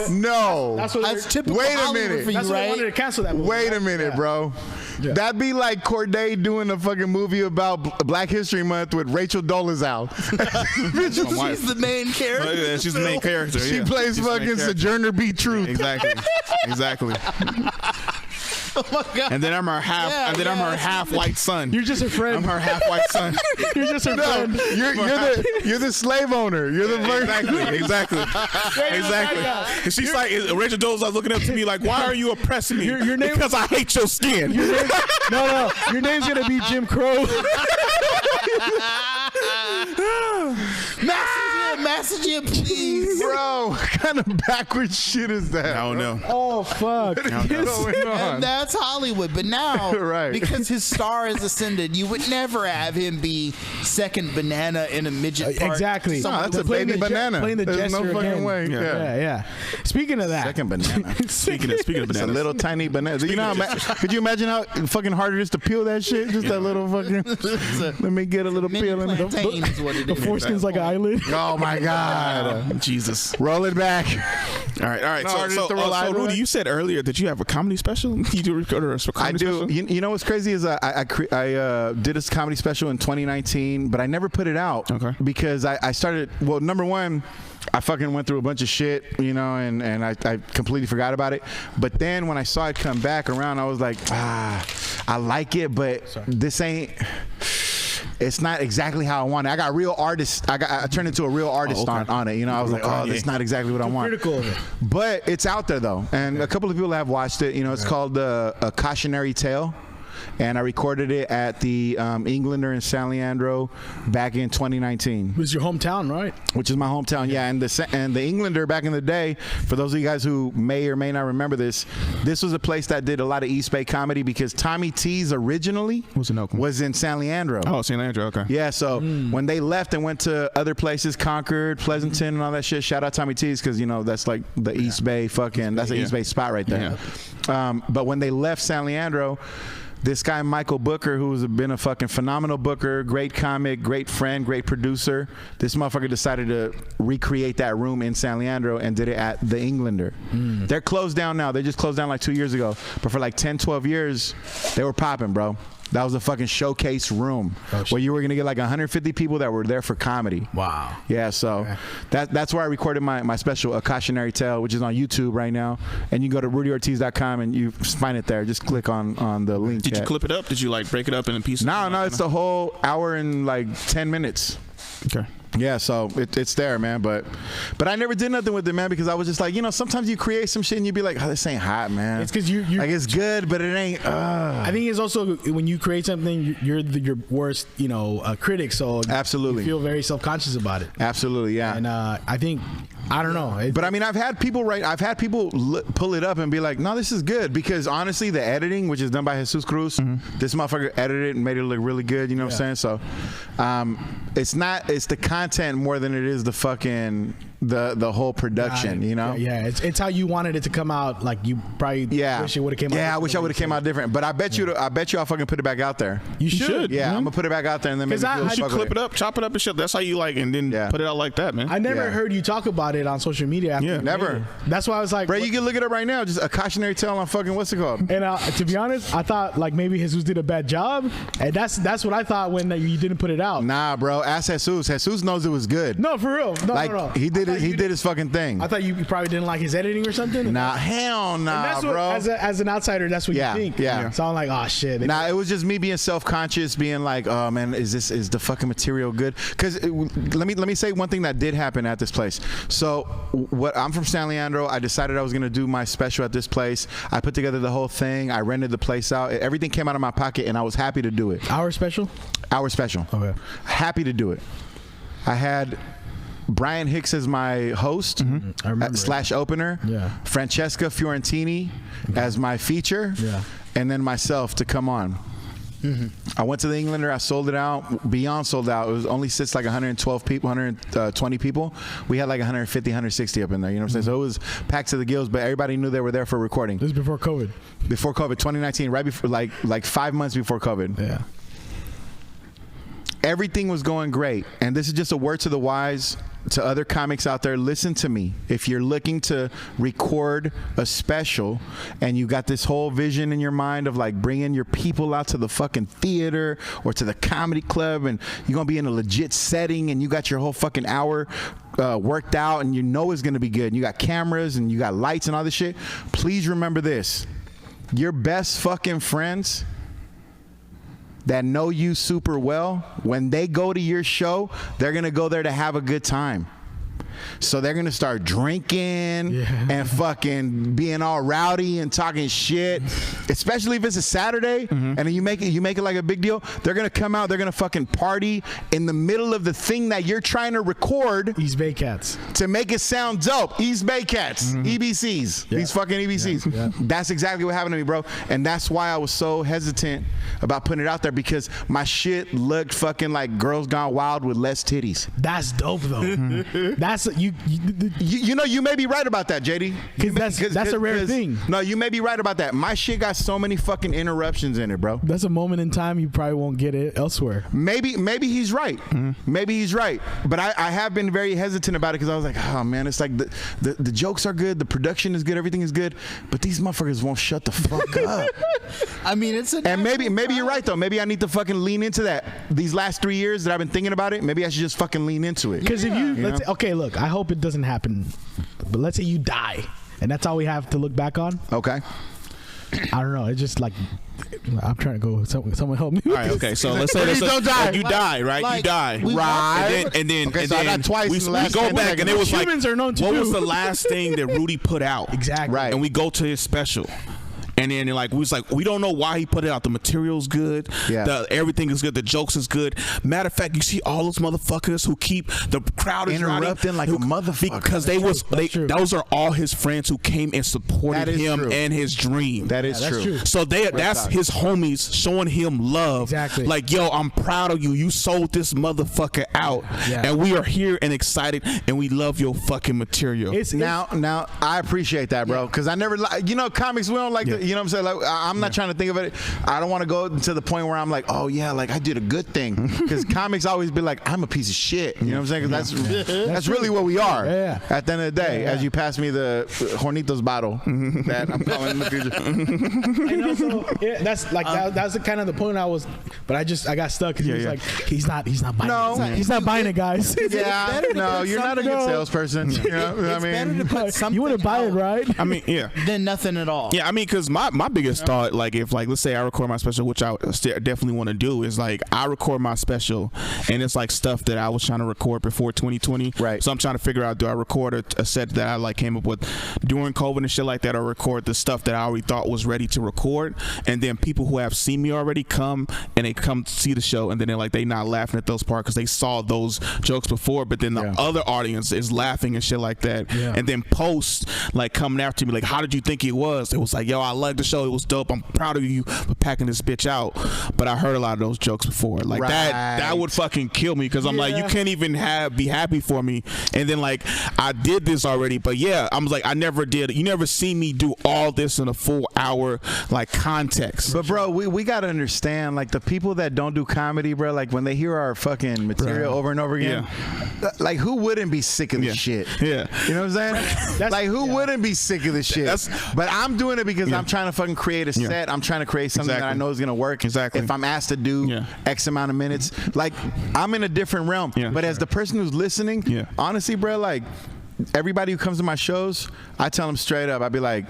No.
That's typical.
Wait a
Hollywood
minute.
for you,
That's why I wanted to
right?
cancel that movie.
Wait a minute, bro.
Yeah.
That'd be like Corday doing a fucking movie about Black History Month with Rachel Dolezal.
She's the main character.
Yeah, she's the main character.
She
yeah.
plays
She's the main
fucking
character.
Sojourner B. Truth.
Exactly.
Oh my god.
And then I'm her half.
Yeah,
and then I'm
yeah,
her
that's
half white son.
You're just a friend.
I'm her half white son.
You're just a
No,
friend.
you're the slave owner. You're the
Exactly. And she's like, Rachel Dolezal's looking up to me like, why are you oppressing me?
Your name-
Because I hate your skin.
No. Your name's gonna be Jim Crow.
Max is here. a message in, please.
Bro, what kind of backwards shit is that?
I don't know.
Oh fuck!
And that's Hollywood. But now,
Right.
because his star has ascended, you would never have him be second banana in a midget park.
Exactly.
No, that's a
Playing
baby
the
banana.
Playing the
There's no
jester
fucking
again.
way.
Yeah. Speaking of that,
Second banana.
Speaking of
It's a
bananas.
little tiny banana. You know, could you imagine how fucking hard it is to peel that shit? Just that little fucking. Let me get a little
Mini
peel in it.
plantain is what it
the
is.
foreskin's like an eyelid.
Oh my god!
Jesus.
Roll it back.
All right.
No,
So,
just the roll
so
eyes
Rudy,
away.
you said earlier that you have a comedy special. You do record a comedy
I do.
special?
You know what's crazy is I did this comedy special in 2019, but I never put it out.
Okay.
Because I started. Well, number one, I fucking went through a bunch of shit, you know, and I completely forgot about it. But then when I saw it come back around, I was like, I like it, but this ain't. It's not exactly how I want it. I got real artists. I turned into a real artist on it. You know, I was like, oh, that's not exactly what I want.
Critical of it.
But it's out there though, and a couple of people have watched it. You know, it's called a Cautionary Tale. And I recorded it at the Englander in San Leandro back in 2019.
It was your hometown, right?
Which is my hometown, yeah. And the Englander back in the day, for those of you guys who may or may not remember this was a place that did a lot of East Bay comedy because Tommy T's originally
Was in Oakland.
was in San Leandro.
Oh, St. Andrew. Okay.
Yeah, so when they left and went to other places, Concord, Pleasanton, and all that shit, shout out Tommy T's because, you know, that's like the East Bay fucking, that's the East Bay spot right there. But when they left San Leandro, this guy, Michael Booker, who's been a fucking phenomenal booker, great comic, great friend, great producer, this motherfucker decided to recreate that room in San Leandro and did it at the Englander. They're closed down now. They just closed down like 2 years ago. But for like 10, 12 years, they were popping, bro. That was a fucking showcase room where you were going to get like 150 people that were there for comedy.
Wow.
Yeah, so that's where I recorded my special, A Cautionary Tale, which is on YouTube right now. And you can go to RudyOrtiz.com and you find it there. Just click on the link.
Did you clip it up? Did you like break it up in pieces?
No, it's the whole hour and like 10 minutes.
Okay.
Yeah, so it's there, man. But I never did nothing with it, man, because I was just like, you know, sometimes you create some shit and you be like, oh, this ain't hot, man.
It's because you
like it's good, but it ain't.
I think it's also when you create something, you're your worst, you know, critic. So
Absolutely.
you feel very self-conscious about it.
Absolutely, yeah.
And I think I don't know.
But I mean, I've had people pull it up and be like, no, this is good, because honestly, the editing, which is done by Jesus Cruz, this motherfucker edited it and made it look really good. You know what I'm saying? So, it's the content more than it is the fucking the whole production. You know?
Yeah, it's how you wanted it to come out. Like you probably wish it would have came out.
Yeah, I wish I would have came out different. But I bet you I'll fucking put it back out there.
You should.
Yeah, I'm gonna put it back out there and then maybe
You should clip it up, chop it up and shit. That's how you like, and then put it out like that, man.
I never heard you talk about it on social media. After you
never.
made it. That's why I was like,
bro, you can look it up right now. Just A Cautionary Tale on fucking what's it called?
And to be honest, I thought like maybe Jesus did a bad job, and that's what I thought when you didn't put it out.
Nah, bro. Ask Jesus. Jesus knows it was good.
No, for real. No.
He did it. He did his fucking thing.
I thought you probably didn't like his editing or something.
Nah, hell nah,
and that's
bro.
What, as an outsider, that's what you think.
Yeah.
So I'm like, oh shit.
Nah, it was just me being self-conscious, being like, oh man, is the fucking material good? Because let me say one thing that did happen at this place. So I'm from San Leandro. I decided I was gonna do my special at this place. I put together the whole thing. I rented the place out. Everything came out of my pocket, and I was happy to do it.
Our special.
Okay. Happy to do it. I had Brian Hicks as my host / opener. Yeah. Francesca Fiorentini as my feature. Yeah. And then myself to come on. I went to the Englander. I sold it out. Beyond sold out. It was only sits like 112 people, 120 people. We had like 150, 160 up in there. You know what I'm saying? So it was packed to the gills, but everybody knew they were there for recording.
This is before COVID.
Before COVID, 2019, right before, like 5 months before COVID.
Yeah.
Everything was going great. And this is just a word to the wise, to other comics out there. Listen to me. If you're looking to record a special and you got this whole vision in your mind of like bringing your people out to the fucking theater or to the comedy club, and you're going to be in a legit setting and you got your whole fucking hour worked out and you know it's going to be good, and you got cameras and you got lights and all this shit, please remember this. Your best fucking friends that know you super well, when they go to your show, they're gonna go there to have a good time. So they're gonna start drinking and fucking being all rowdy and talking shit. Especially if it's a Saturday and then you make it like a big deal. They're gonna come out. They're gonna fucking party in the middle of the thing that you're trying to record.
East Bay Cats.
To make it sound dope. East Bay Cats. EBCs. These fucking EBCs.
Yeah.
That's exactly what happened to me, bro. And that's why I was so hesitant about putting it out there, because my shit looked fucking like Girls Gone Wild with less titties.
That's dope though. That's you
know, you may be right about that, JD.
Because that's a rare thing.
No, you may be right about that. My shit got so many fucking interruptions in it, bro.
That's a moment in time you probably won't get it elsewhere.
Maybe he's right. Maybe he's right. But I have been very hesitant about it, because I was like, oh man, it's like the jokes are good, the production is good, everything is good, but these motherfuckers won't shut the fuck up.
I mean, it's a
and maybe you're right though. Maybe I need to fucking lean into that. These last 3 years that I've been thinking about it, maybe I should just fucking lean into it.
Because if okay, look, I hope it doesn't happen, but let's say you die, and that's all we have to look back on.
Okay.
I don't know. It's just like, I'm trying to go. Someone help me.
All right, okay. So let's say you die, right?
Like,
you die,
right?
And then
Okay, so I got twice
we
in the last
go
10
back, and it was like,
Humans are known to
what
do.
was the last thing that Rudy put out?
Exactly.
Right.
And we go to his special. And then like we was like, we don't know why he put it out. The material's good.
Yeah.
Everything is good. The jokes is good. Matter of fact, you see all those motherfuckers who keep the crowd is
interrupting like a motherfucker.
Because those are all his friends who came and supported him
true.
and his dream.
That is true.
So that's his homies showing him love.
Exactly.
Like, yo, I'm proud of you. You sold this motherfucker out, and we are here and excited, and we love your fucking material.
Now I appreciate that, bro, because I never, comics, we don't like the, you know what I'm saying? Like, I'm not trying to think of it. I don't want to go to the point where I'm like, oh yeah, like I did a good thing, because comics always be like, I'm a piece of shit. You know what I'm saying? Because that's really what we are.
Yeah.
At the end of the day, as you pass me the Hornitos bottle that I'm calling in the future.
And also, that's like that's the kind of the point I was, but I got stuck because he was like, he's not buying it. He's not buying it, guys.
Yeah, no, you're not a good salesperson. You know what I mean?
better to put something
You want to buy it, right?
I mean, yeah.
than nothing at all.
Yeah, I mean, because my biggest thought, like, if, like, let's say I record my special, which I definitely want to do, is, like, I record my special, and it's, like, stuff that I was trying to record before 2020.
Right.
So I'm trying to figure out, do I record a set that I, like, came up with during COVID and shit like that, or record the stuff that I already thought was ready to record, and then people who have seen me already come, and they come to see the show, and then they're, like, they not laughing at those parts because they saw those jokes before, but then the other audience is laughing and shit like that, and then post, like, coming after me, like, how did you think it was? It was like, yo, I like the show, it was dope, I'm proud of you for packing this bitch out, but I heard a lot of those jokes before, like, that would fucking kill me, because I'm like, you can't even be happy for me, and then, like, I did this already, but yeah, I'm like, I never did, you never see me do all this in a full hour, like, context.
But bro, we gotta understand, like, the people that don't do comedy, bro, like, when they hear our fucking material over and over again, like, who wouldn't be sick of this shit?
Yeah.
You know what I'm saying? Like, who wouldn't be sick of this shit? But I'm doing it because I'm trying to fucking create a set. I'm trying to create something that I know is gonna work.
Exactly.
If I'm asked to do X amount of minutes, like, I'm in a different realm. But as the person who's listening, honestly, bro, like, everybody who comes to my shows, I tell them straight up, I'd be like,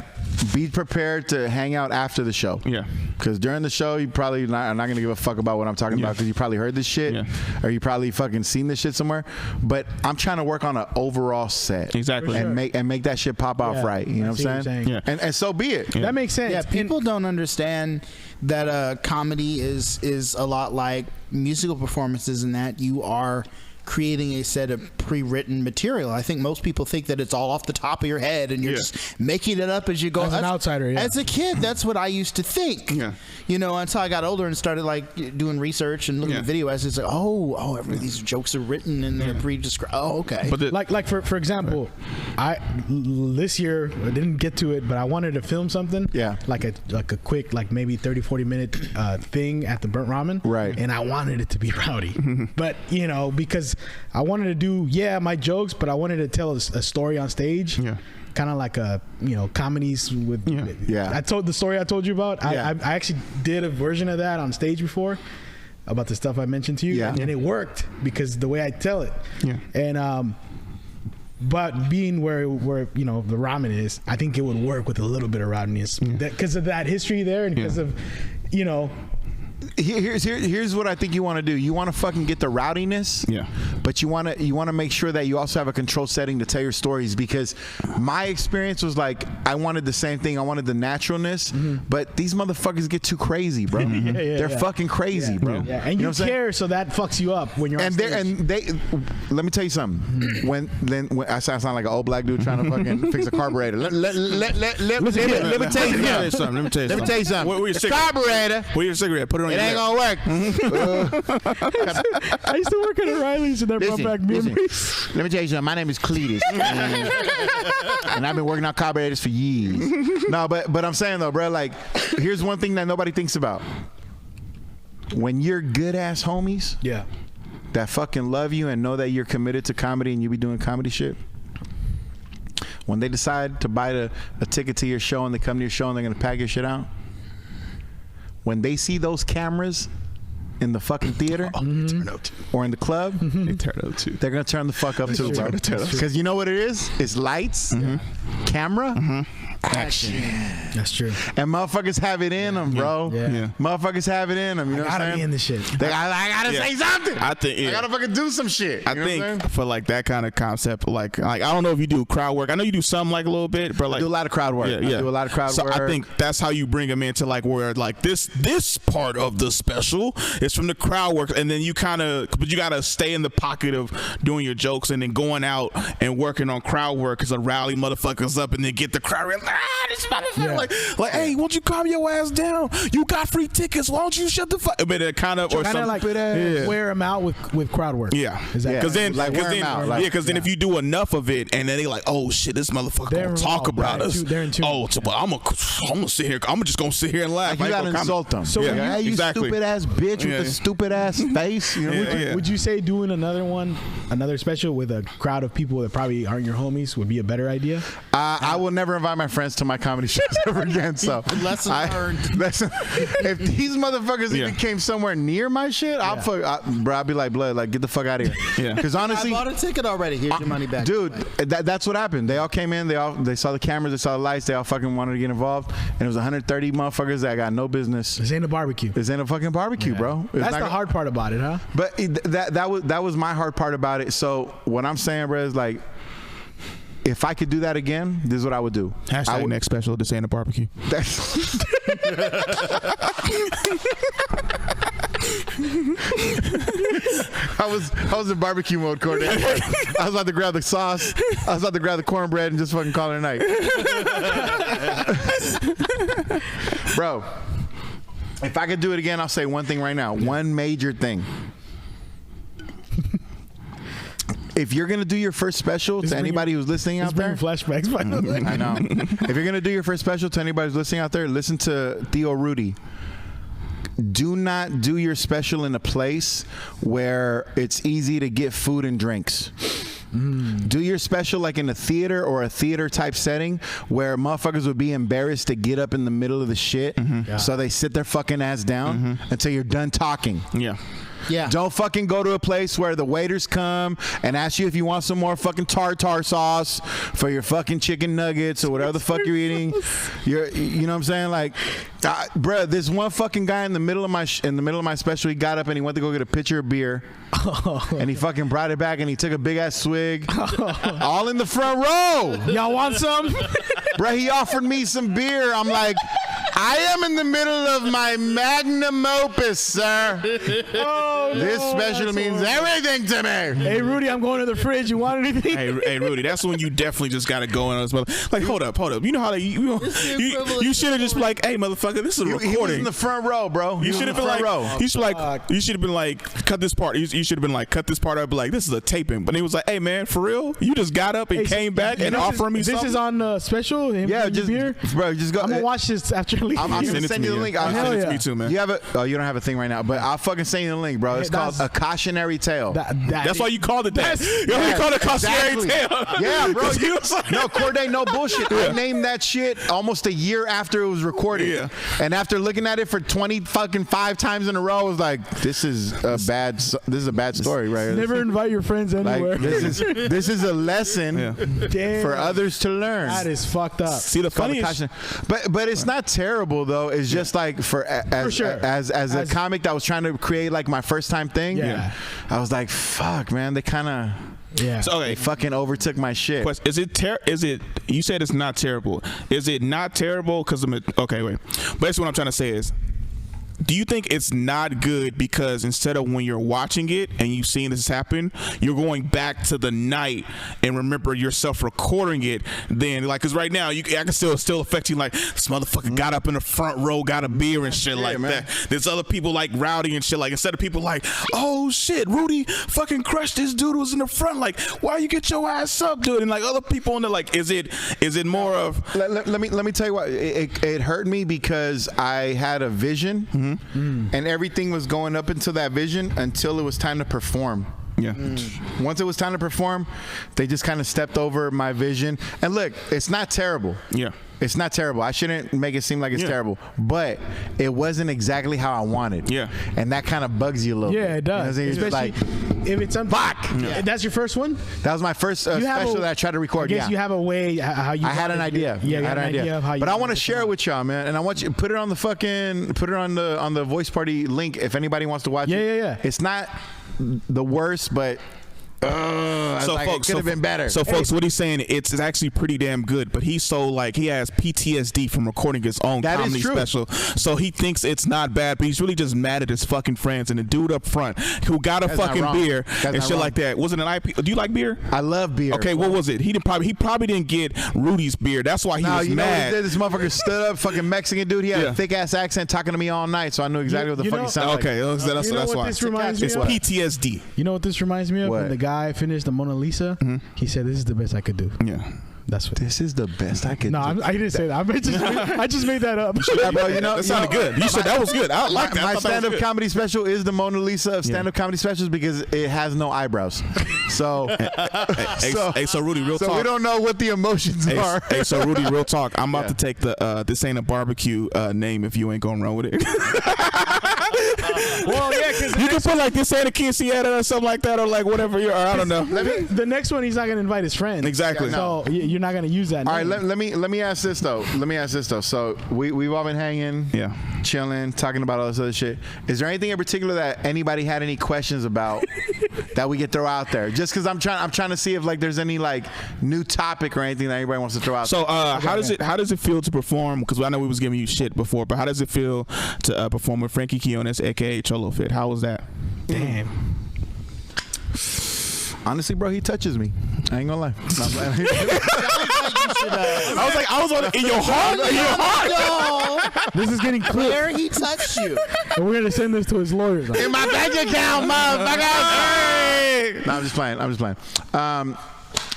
be prepared to hang out after the show. Yeah. Because during the show, you probably are not going to give a fuck about what I'm talking about, because you probably heard this shit or you probably fucking seen this shit somewhere. But I'm trying to work on an overall set.
Exactly.
And make that shit pop off right. You know what I'm saying?
Yeah.
And so be it.
That makes sense.
Yeah, people don't understand that comedy is a lot like musical performances, in that you are creating a set of pre-written material. I think most people think that it's all off the top of your head and you're just making it up as you go.
As an outsider,
As a kid, that's what I used to think. Yeah. You know, until I got older and started like doing research and looking at video essays, like, oh, these jokes are written and they're pre-described. Oh, okay.
But like for example, this year I didn't get to it, but I wanted to film something. Yeah. Like a quick, like maybe 30-40 minute thing at the Burnt Ramen. Right. And I wanted it to be rowdy, but you know, because I wanted to do my jokes, but I wanted to tell a story on stage. Yeah. Kind of like comedies with. Yeah. I told the story I told you about. I actually did a version of that on stage before, about the stuff I mentioned to you. Yeah. And it worked because the way I tell it. Yeah. And but being where the ramen is, I think it would work with a little bit of rowdiness because of that history there, and because of Here's what I think you want to do. You want to fucking get the rowdiness,
but you want to make sure that you also have a control setting to tell your stories, because my experience was like I wanted the same thing. I wanted the naturalness, but these motherfuckers get too crazy, bro. They're fucking crazy, bro.
Yeah, and you care, so that fucks you up when you're on stage.
And they let me tell you something. When I sound like an old black dude trying to fucking fix a carburetor. Let me tell you something. Let me tell you something.
Where your
the
cigarette?
Carburetor.
Where your cigarette? Put it on
It
your
ain't
lip.
gonna work.
I used to work at O'Reilly's, and that brought back memories.
Let me tell you something. My name is Cletus, and I've been working on carburetors for years. No, but I'm saying though, bro, like, here's one thing that nobody thinks about. When you're good ass homies, that fucking love you and know that you're committed to comedy and you be doing comedy shit, when they decide to buy a ticket to your show and they come to your show and they're gonna pack your shit out, when they see those cameras in the fucking theater or in the club, they're gonna turn the fuck up too, bro. Because you know what it is? It's lights, camera, action.
That's true.
And motherfuckers have it in them, bro.
Yeah.
Motherfuckers have it in them. You know what I'm saying?
Gotta be in the shit.
I gotta say something.
I think
I gotta fucking do some shit.
I think for like that kind of concept, like I don't know if you do crowd work. I know you do some like a little bit, but like
I do a lot of crowd work.
Yeah.
I do a lot of crowd work.
So I think that's how you bring them into like where like this part of the special is from the crowd work, and then you but you gotta stay in the pocket of doing your jokes and then going out and working on crowd work as a rally motherfuckers up and then get the crowd this motherfucker like hey, won't you calm your ass down? You got free tickets. Why don't you shut the fuck? But it kind of
like wear them out with crowd work.
Because then if you do enough of it and then they like, oh shit, this motherfucker gonna talk about us.
They're in tune.
Oh, so I'm gonna sit here. I'm just gonna sit here and laugh.
Like you gotta insult them.
So
hey, you stupid ass bitch with the stupid ass face. You know?
Would you say doing another special with a crowd of people that probably aren't your homies would be a better idea?
I will never invite my friends to my comedy shows ever again. So
Lesson learned.
If these motherfuckers even came somewhere near my shit, I'll be like, blood, like get the fuck out of here. Because honestly,
I bought a ticket already. Here's your money back,
dude. That's what happened. They all came in. They saw the cameras. They saw the lights. They all fucking wanted to get involved. And it was 130 motherfuckers that got no business.
This ain't a barbecue.
This ain't a fucking barbecue, bro.
That's the hard part about it, huh?
But that was my hard part about it. So what I'm saying, bro, is like, if I could do that again, this is what I would do.
Hashtag next special, this ain't a barbecue.
I was in barbecue mode, Courtney. I was about to grab the sauce. I was about to grab the cornbread and just fucking call it a night. Bro, if I could do it again, I'll say one thing right now. One major thing. If you're gonna do your first special to anybody who's listening out there,
flashbacks. By the way.
I know. If you're gonna do your first special to anybody who's listening out there, listen to Theo Rudy. Do not do your special in a place where it's easy to get food and drinks. Do your special like in a theater or a theater type setting where motherfuckers would be embarrassed to get up in the middle of the shit, so they sit their fucking ass down until you're done talking.
Yeah.
Don't fucking go to a place where the waiters come and ask you if you want some more fucking tartar sauce for your fucking chicken nuggets or whatever the fuck you're eating. You know what I'm saying? Like, bruh, there's one fucking guy in the middle of my special. He got up and he went to go get a pitcher of beer, and he fucking brought it back and he took a big ass swig, all in the front row.
Y'all want some?
Bruh, he offered me some beer. I'm like, I am in the middle of my magnum opus, sir. This special means everything to me.
Hey, Rudy, I'm going to the fridge. You want anything?
Hey, Rudy, that's when you definitely just got to go in on this. Like, hold up. You know how you should have just been like, hey, motherfucker, this is a recording.
He was in the front row, bro.
You should have been like, you should have been like, cut this part. You should have been like, cut this part up. Like, this is a taping. But he was like, hey, man, for real, you just got up and came back and offered me something.
This is on special.
Yeah, just
beer.
Bro, just go.
I'm gonna watch this after leaving.
I'm gonna send you the link.
I'll send it to me too, man.
You have you don't have a thing right now, but I'll fucking send you the link, bro. It's called A Cautionary Tale.
That's why you called it that. You called it a Cautionary Tale.
Yeah, bro. No, Corday, no bullshit. I named that shit almost a year after it was recorded. Yeah. And after looking at it for 5 times in a row, I was like, this is a bad story, right?
Never invite your friends anywhere.
Like, this is a lesson for others to learn.
That is fucked up.
See, the funniest,
but it's not terrible though. It's just like as a comic that was trying to create like my first first time thing.
Yeah.
I was like, fuck, man, they kind of.
Yeah.
So,
They fucking overtook my shit.
Is it? You said it's not terrible. Is it not terrible? Because okay, wait. Basically, what I'm trying to say is, do you think it's not good because instead of when you're watching it and you've seen this happen, you're going back to the night and remember yourself recording it? Then, like, because right now, I can still affect you. Like, this motherfucker got up in the front row, got a beer and shit like that. There's other people like rowdy and shit. Like, instead of people like, oh shit, Rudy fucking crushed this dude who was in the front. Like, why you get your ass up, dude? And like other people in there, like, is it more of?
Let me tell you what. It hurt me because I had a vision. And everything was going up into that vision until it was time to perform.
Yeah.
Once it was time to perform, they just kind of stepped over my vision. And look, it's not terrible.
Yeah.
It's not terrible. I shouldn't make it seem like it's terrible, but it wasn't exactly how I wanted.
Yeah.
And that kind of bugs you a little bit.
Yeah, it does.
You know,
Especially
like,
if it's something.
fuck.
That's your first one?
That was my first special that I tried to record.
I guess you have a way how you.
I had an idea.
Yeah, you had an idea of how you.
But I want to share it with y'all, man. And I want you to put it on the Voice Party link if anybody wants to watch it.
Yeah.
It's not the worst, but folks, it could have been better.
So, folks, what he's saying, it's actually pretty damn good. But he's so like he has PTSD from recording his own comedy special. So he thinks it's not bad, but he's really just mad at his fucking friends and the dude up front who got a fucking beer and shit like that. Was it an IP? Do you like beer?
I love beer.
Okay, what was it? He probably didn't get Rudy's beer. That's why he was
you
mad.
know what he did? This motherfucker stood up, fucking Mexican dude. He had a thick ass accent talking to me all night, so I knew exactly what the fuck he sounded like.
Okay, that's why.
This reminds me
it's
of?
PTSD.
You know what this reminds me of?
What?
When the guy finished the Mona Lisa, he said, "This is the best I could do."
Yeah.
That's what.
This is the best I could do.
I didn't say that. I just made that up.
Yeah, bro,
That sounded good. You said that was good. I like that.
My stand-up comedy special is the Mona Lisa of stand-up comedy specials because it has no eyebrows. So,
so Rudy, real talk.
So we don't know what the emotions are.
Hey, so Rudy, real talk. I'm about to take the "This Ain't a Barbecue" name if you ain't going run with it.
Well, yeah, because
you can put like "This Ain't a Quinceañera" or something like that, or like whatever. Or I don't know.
The next one, he's not gonna invite his friends.
Exactly.
So you're not gonna use that.
All right, let me ask this though. So we've all been hanging, chilling, talking about all this other shit. Is there anything in particular that anybody had any questions about that we could throw out there? Just because I'm trying to see if like there's any like new topic or anything that anybody wants to throw out.
So how does it feel to perform? Because I know we was giving you shit before, but how does it feel to perform with Frankie Quinones, aka Cholo Fit? How was that?
Damn.
Honestly, bro, he touches me. I ain't gonna lie.
I was on in your heart. In your heart.
This is getting clear.
Where he touched you.
And we're gonna send this to his lawyers.
In my bank account, motherfucker. No, I'm just playing.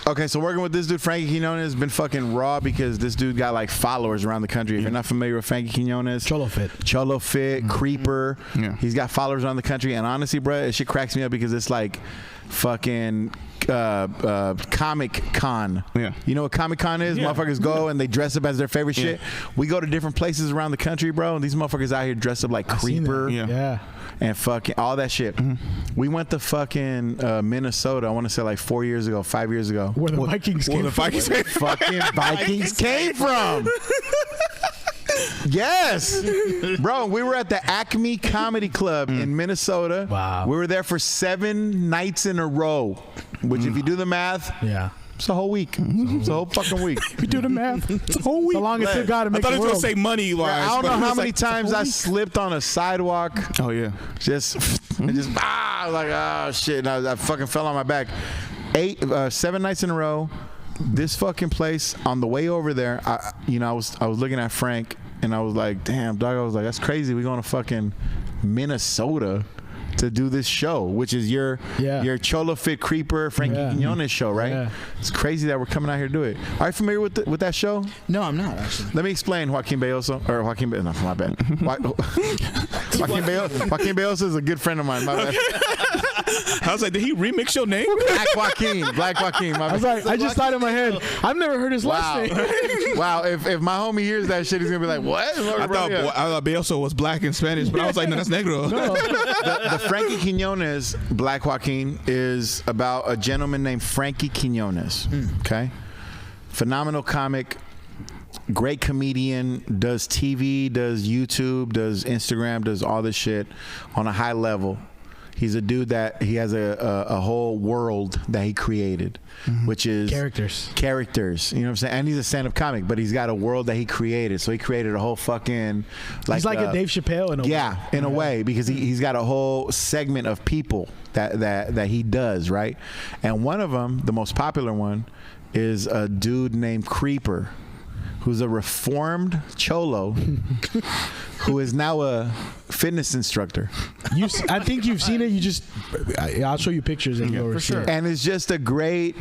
Okay, so working with this dude, Frankie Quinones, has been fucking raw because this dude got like followers around the country. If you're not familiar with Frankie Quinones, Cholo Fit, Creeper, he's got followers around the country. And honestly, bro, it shit cracks me up because it's like fucking Comic Con.
Yeah.
You know what Comic Con is? Motherfuckers go and they dress up as their favorite shit. We go to different places around the country, bro, and these motherfuckers out here dressed up like Creeper. And fucking all that shit. We went to fucking Minnesota, I want to say like 5 years ago.
Where the Vikings came from.
Fucking Vikings came from. Yes, bro. We were at the Acme Comedy Club in Minnesota.
Wow.
We were there for 7 nights in a row, which if you do the math, it's a whole week. It's a whole fucking week.
If you do the math, it's a whole week. So long as it got to make
I thought
the
he was
world.
gonna say money wise.
I don't know how many times I slipped on a sidewalk.
Oh yeah.
Just like oh shit. And I fucking fell on my back. 7 nights in a row. This fucking place on the way over there, I was looking at Frank and I was like, damn, dog. I was like, that's crazy. We going to fucking Minnesota to do this show, which is your Cholo Fit Creeper Frankie Quinones show, right? Yeah. It's crazy that we're coming out here to do it. Are you familiar with that show?
No, I'm not actually.
Let me explain. Joaquin Bayoso, no, my bad. Joaquin Bayoso is a good friend of mine. My bad.
I was like, did he remix your name?
Black Joaquin.
I was like, I just thought in my head, I've never heard his last name.
Wow, if my homie hears that shit, he's gonna be like, what?
I thought Bayoso was black in Spanish, but I was like, no, that's negro.
No.
The Frankie Quinones, Black Joaquin, is about a gentleman named Frankie Quinones. Okay, phenomenal comic, great comedian, does TV, does YouTube, does Instagram, does all this shit on a high level. He's a dude that he has a whole world that he created, which is characters. You know what I'm saying? And he's a stand-up comic, but he's got a world that he created. So he created a whole fucking he's like a Dave Chappelle in a way. In a way, because he's got a whole segment of people that he does, right? And one of them, the most popular one, is a dude named Creeper, who's a reformed cholo who is now a fitness instructor.
I think you've seen it. I'll show you pictures and you'll see it.
And it's just a great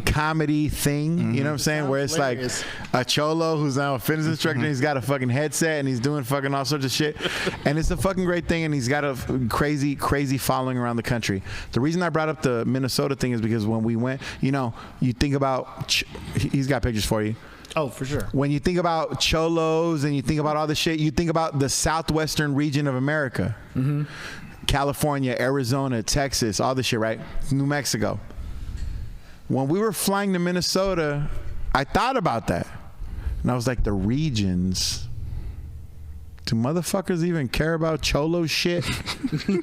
comedy thing, you know what I'm saying? Where it's hilarious. Like a cholo who's now a fitness instructor, he's got a fucking headset and he's doing fucking all sorts of shit. And it's a fucking great thing, and he's got a crazy following around the country. The reason I brought up the Minnesota thing is because when we went, you think about, he's got pictures for you.
Oh, for sure.
When you think about cholos and you think about all this shit, you think about the southwestern region of America. California, Arizona, Texas, all this shit, right? New Mexico. When we were flying to Minnesota, I thought about that. And I was like, the regions. Do motherfuckers even care about cholo shit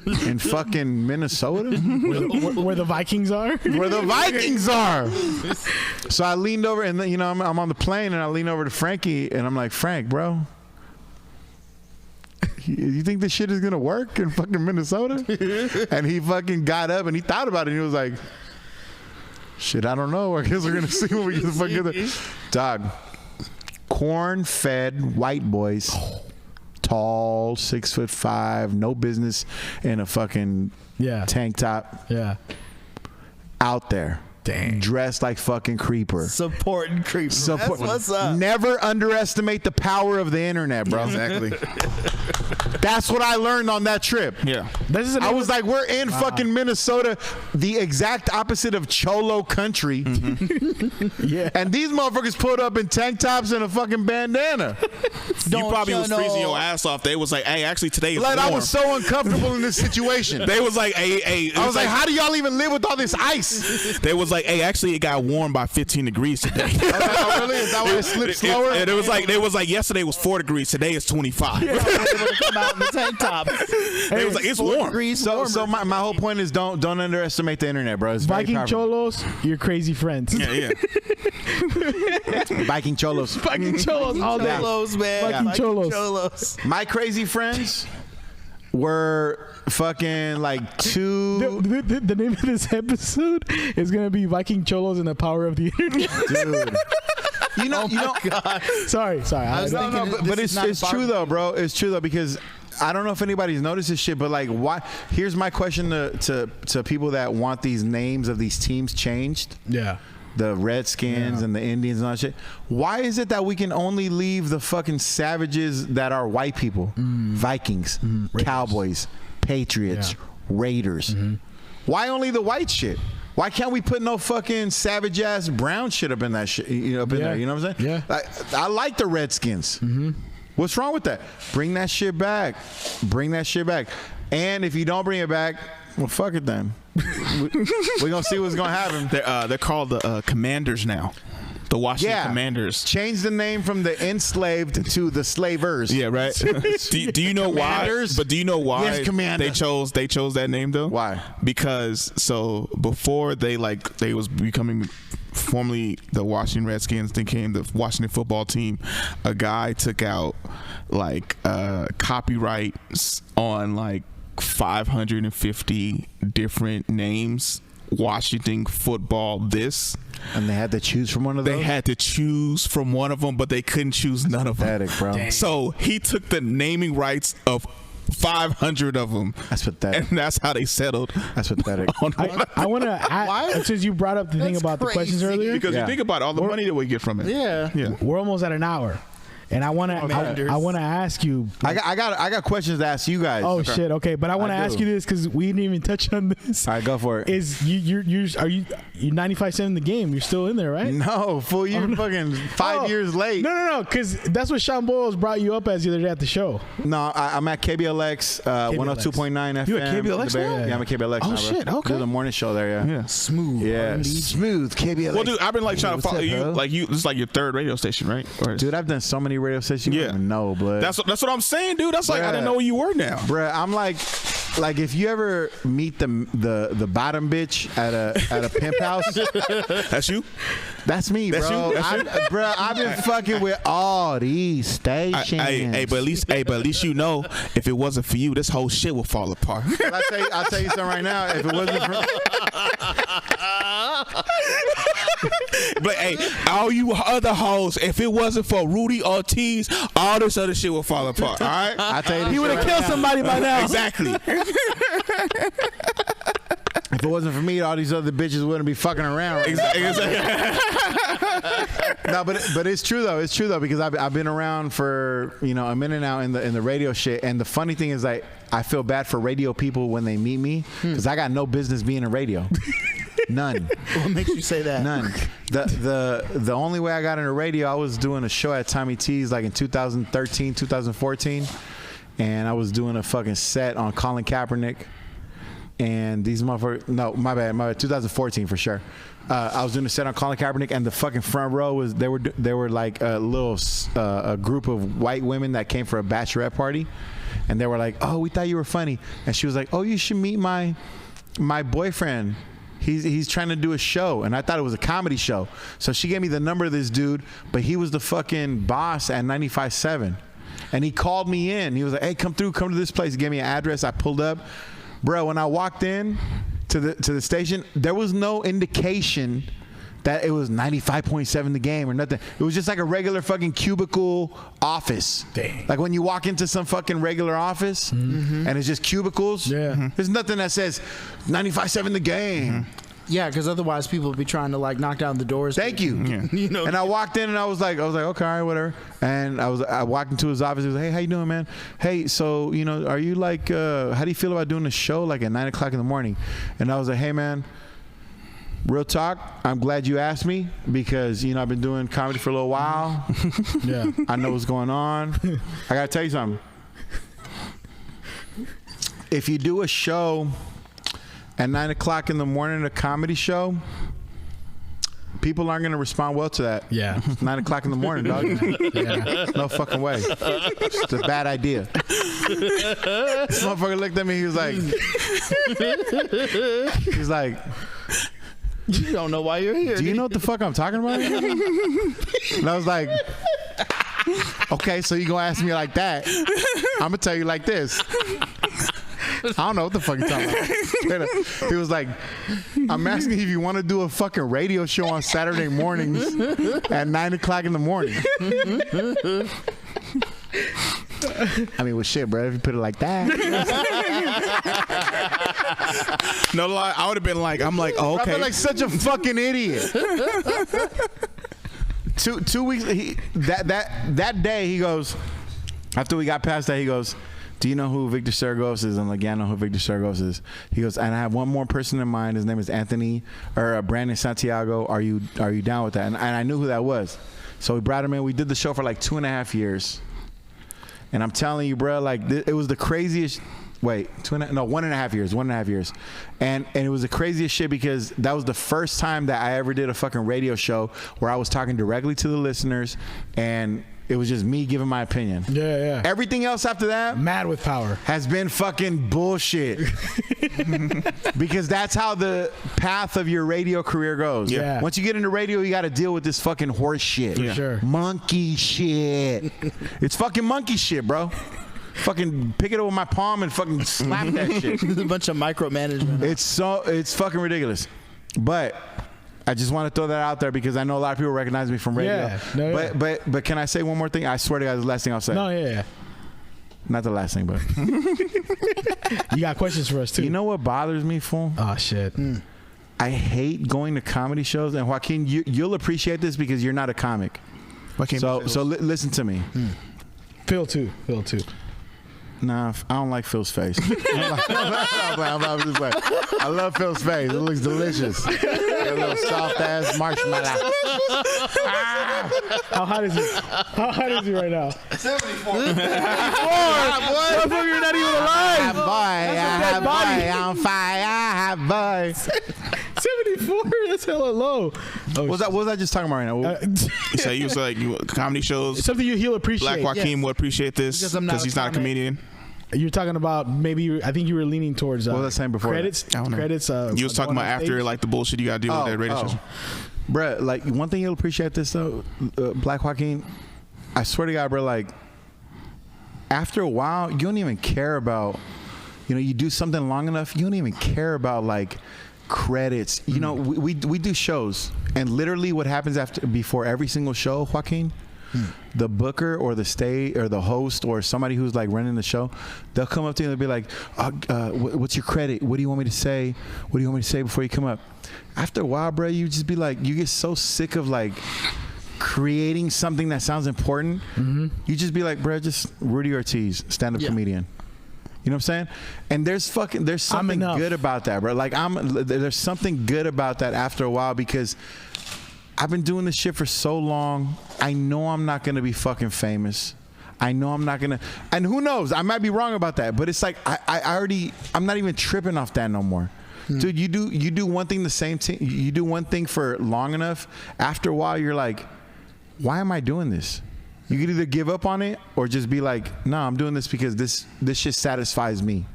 in fucking Minnesota?
Where the Vikings are?
Where the Vikings are. So I leaned over, and I'm on the plane, and I lean over to Frankie, and I'm like, Frank, bro, you think this shit is going to work in fucking Minnesota? And he fucking got up, and he thought about it, and he was like, shit, I don't know. I guess we're going to see what we can fucking do. Dog, corn-fed white boys, tall, 6'5", no business in a fucking tank top. Yeah. Out there. Dang. Dressed like fucking Creeper.
Supporting Creeper. That's what's up.
Never underestimate the power of the internet, bro.
Exactly.
That's what I learned on that trip.
Yeah.
I was like, we're in fucking Minnesota, the exact opposite of cholo country. Yeah. And these motherfuckers pulled up in tank tops and a fucking bandana.
You probably was freezing your ass off. They was like, hey, actually today is warm.
I was so uncomfortable in this situation.
They was like, hey.
I was like, how do y'all even live with all this ice?
They was like, hey, actually it got warm by 15 degrees today.
Oh, really? Is that why it slipped slower?
And they was like, yesterday was 4 degrees. Today is 25.
Yeah, come out in the tank top.
It was like, it's warm.
So my whole point is don't underestimate the internet, bro. It's
Viking cholos, you're crazy friends.
Yeah.
Viking cholos.
Viking cholos all day.
Cholos, man.
Viking cholos.
My crazy friends were fucking like two.
The name of this episode is gonna be Viking cholos and the power of the internet.
Dude. God.
Sorry.
But it's true though, bro. It's true though, because I don't know if anybody's noticed this shit, but like, why? Here's my question to people that want these names of these teams changed. Yeah. The Redskins and the Indians and all that shit. Why is it that we can only leave the fucking savages that are white people? Vikings, Cowboys, Patriots, Raiders. Why only the white shit? Why can't we put no fucking savage ass brown shit up in that shit? Up in there, you know what I'm saying? Yeah. I like the Redskins. What's wrong with that? Bring that shit back. And if you don't bring it back, well, fuck it then. We're gonna see what's gonna happen.
They're called the Commanders now. The Washington Commanders.
Change the name from the enslaved to the slavers.
Yeah, right. do you know
Commanders?
why? But do you know why
yes,
they chose that name though?
Why?
Because before they was becoming formerly the Washington Redskins, then came the Washington football team. A guy took out copyrights on 550 different names. Washington football this.
And they had to choose from one of those?
They had to choose from one of them, but they couldn't choose none of them.
Pathetic, bro. Dang.
So he took the naming rights of 500 of them.
That's pathetic.
And that's how they settled.
That's pathetic.
I want to, since you brought up the thing about the questions earlier.
Because you think about all the money that we get from it.
Yeah.
We're almost at an hour. And I want to ask you.
I got questions to ask you guys.
Oh shit! Okay, but I want to ask you this because we didn't even touch on this.
All right, go for it.
Is you're 95% in the game? You're still in there, right?
No, full year, fucking 5 years late.
No, because that's what Sean Boyles brought you up as the other day at the show.
No, I'm at KBLX 102.9 FM.
You at KBLX now?
Yeah, I'm at KBLX.
Oh
now,
shit!
Bro.
Okay.
Do the morning show there. Yeah.
Smooth.
Yeah, smooth KBLX.
Well, dude, I've been trying to follow you.
Bro?
This is your third radio station, right?
Dude, I've done so many radio stations. You don't even know, blood.
That's what I'm saying, dude. That's I didn't know where you were now.
Bruh, I'm like if you ever meet the bottom bitch at a pimp house,
That's you.
that's me,
That's
bro.
you? That's you?
Bro, I've been fucking with all these stations.
Hey, but at least you know, if it wasn't for you, this whole shit will fall apart.
I'll tell you something right now. If it wasn't for
But hey, all you other hoes, if it wasn't for Rudy Ortiz, all this other shit will fall apart. All right,
I tell you, this
He would
shit
have
right
killed
now.
somebody by now.
exactly.
If it wasn't for me, all these other bitches wouldn't be fucking around. Right now. No, but it's true though. It's true though because I've been around for a minute now in the radio shit. And the funny thing is, like, I feel bad for radio people when they meet me because I got no business being in radio. None.
What makes you say that?
None. The only way I got into radio, I was doing a show at Tommy T's like in 2013, 2014, and I was doing a fucking set on Colin Kaepernick. And these motherfuckers, no, my bad, 2014 for sure. I was doing a set on Colin Kaepernick, and the fucking front row was they were like a group of white women that came for a bachelorette party, and they were like, "Oh, we thought you were funny," and she was like, "Oh, you should meet my boyfriend. He's trying to do a show," and I thought it was a comedy show. So she gave me the number of this dude, but he was the fucking boss at 95.7, and he called me in. He was like, "Hey, come to this place." He gave me an address. I pulled up. Bro, when I walked in to the station, there was no indication that it was 95.7 the game or nothing. It was just like a regular fucking cubicle office.
Dang.
Like when you walk into some fucking regular office and it's just cubicles.
Yeah.
There's nothing that says 95.7 the game.
Yeah, because otherwise people would be trying to like knock down the doors.
Thank you.
You know.
And I walked in and I was like, okay, all right, whatever. And I walked into his office. He was like, "Hey, how you doing, man? Hey, so are you like, how do you feel about doing a show like at 9 o'clock in the morning?" And I was like, "Hey, man, real talk. I'm glad you asked me because I've been doing comedy for a little while.
Yeah.
I know what's going on. I gotta tell you something. If you do a show at 9 o'clock in the morning, a comedy show, people aren't going to respond well to that.
Yeah.
It's 9 o'clock in the morning, dog.
Yeah.
No fucking way. It's a bad idea." This motherfucker looked at me. He was like,
You don't know why you're here.
"Do you know what the fuck I'm talking about?" And I was like, "Okay, so you gonna ask me like that? I'm gonna tell you like this. I don't know what the fuck you're talking about." He was like, "I'm asking if you want to do a fucking radio show on Saturday mornings at 9 o'clock in the morning." I mean, well, shit, bro. If you put it like that,
No lie, I would have been like, oh,
I
okay.
feel like such a fucking idiot. 2 weeks. That day, he goes. After we got past that, he goes, "Do you know who Victor Saragos is?" I'm like, "Yeah, I know who Victor Saragos is." He goes, "And I have one more person in mind. His name is Brandon Santiago. Are you down with that?" And I knew who that was. So we brought him in. We did the show for like 2.5 years. And I'm telling you, bro, like it was the craziest. Wait, 1.5 years. 1.5 years. And it was the craziest shit because that was the first time that I ever did a fucking radio show where I was talking directly to the listeners and it was just me giving my opinion.
Yeah, yeah.
Everything else after that
Mad with power.
has been fucking bullshit. Because that's how the path of your radio career goes.
Yeah.
Once you get into radio, you got to deal with this fucking horse shit.
For sure.
Monkey shit. It's fucking monkey shit, bro. Fucking pick it up with my palm and fucking slap that shit.
There's a bunch of micromanagement.
It's fucking ridiculous. But I just want to throw that out there because I know a lot of people recognize me from radio.
Yeah. No, yeah.
But can I say one more thing? I swear to God, this is the last thing I'll say.
No, yeah.
Not the last thing, but
You got questions for us too.
you know what bothers me, fool?
Oh shit.
I hate going to comedy shows, and Joaquin, you'll appreciate this because you're not a comic. So listen to me.
Phil too.
Nah, I don't like Phil's face. I'm just like, I love Phil's face. It looks delicious. That little soft ass marshmallow.
How hot is he? How hot is he right now?
74.
Motherfucker, you're not even alive.
Boy, on fire, boy.
74. That's hella low. Oh,
What was I just talking about right now?
So you said like comedy shows.
something he'll appreciate.
Black Joaquin would appreciate this
Because I'm not
because
a
he's not a
comic.
comedian.
You're talking about maybe. I think you were leaning towards.
What was I saying before?
Credits.
I don't know.
Credits.
You was talking about after like the bullshit you got to deal with that radio station.
Bruh, like one thing you'll appreciate this though, Black Joaquin. I swear to God, bro. Like after a while, you don't even care about. You know, you do something long enough, you don't even care about like credits. You know, we do shows, and literally what happens before every single show, Joaquin. The booker or the stage or the host or somebody who's like running the show, they'll come up to you and they'll be like, what's your credit? What do you want me to say? What do you want me to say before you come up? After a while, bro, you just be like, you get so sick of like creating something that sounds important. You just be like, bro, just Rudy Ortiz, stand-up comedian. You know what I'm saying? And there's something good about that, bro. Like there's something good about that after a while, because I've been doing this shit for so long. I know I'm not gonna be fucking famous. I know I'm not gonna, and who knows? I might be wrong about that, but it's like I'm not even tripping off that no more. Dude, you do one thing you do one thing for long enough. After a while, you're like, why am I doing this? You could either give up on it or just be like, no, I'm doing this because this shit satisfies me.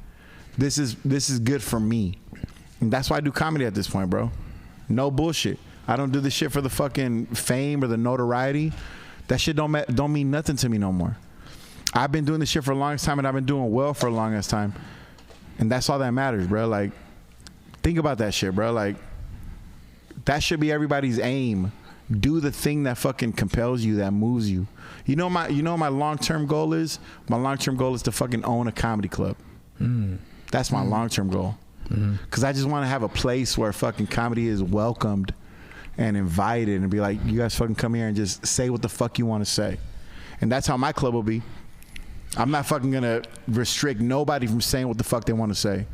This is good for me. And that's why I do comedy at this point, bro. No bullshit. I don't do this shit for the fucking fame or the notoriety. That shit don't mean nothing to me no more. I've been doing this shit for the longest time, and I've been doing well for the longest time. And that's all that matters, bro. Like, think about that shit, bro. Like, that should be everybody's aim. Do the thing that fucking compels you, that moves you. You know my long-term goal is? My long-term goal is to fucking own a comedy club. That's my long-term goal. Because I just want to have a place where fucking comedy is welcomed and invited, and be like, you guys fucking come here and just say what the fuck you want to say. And that's how my club will be. I'm not fucking gonna restrict nobody from saying what the fuck they want to say.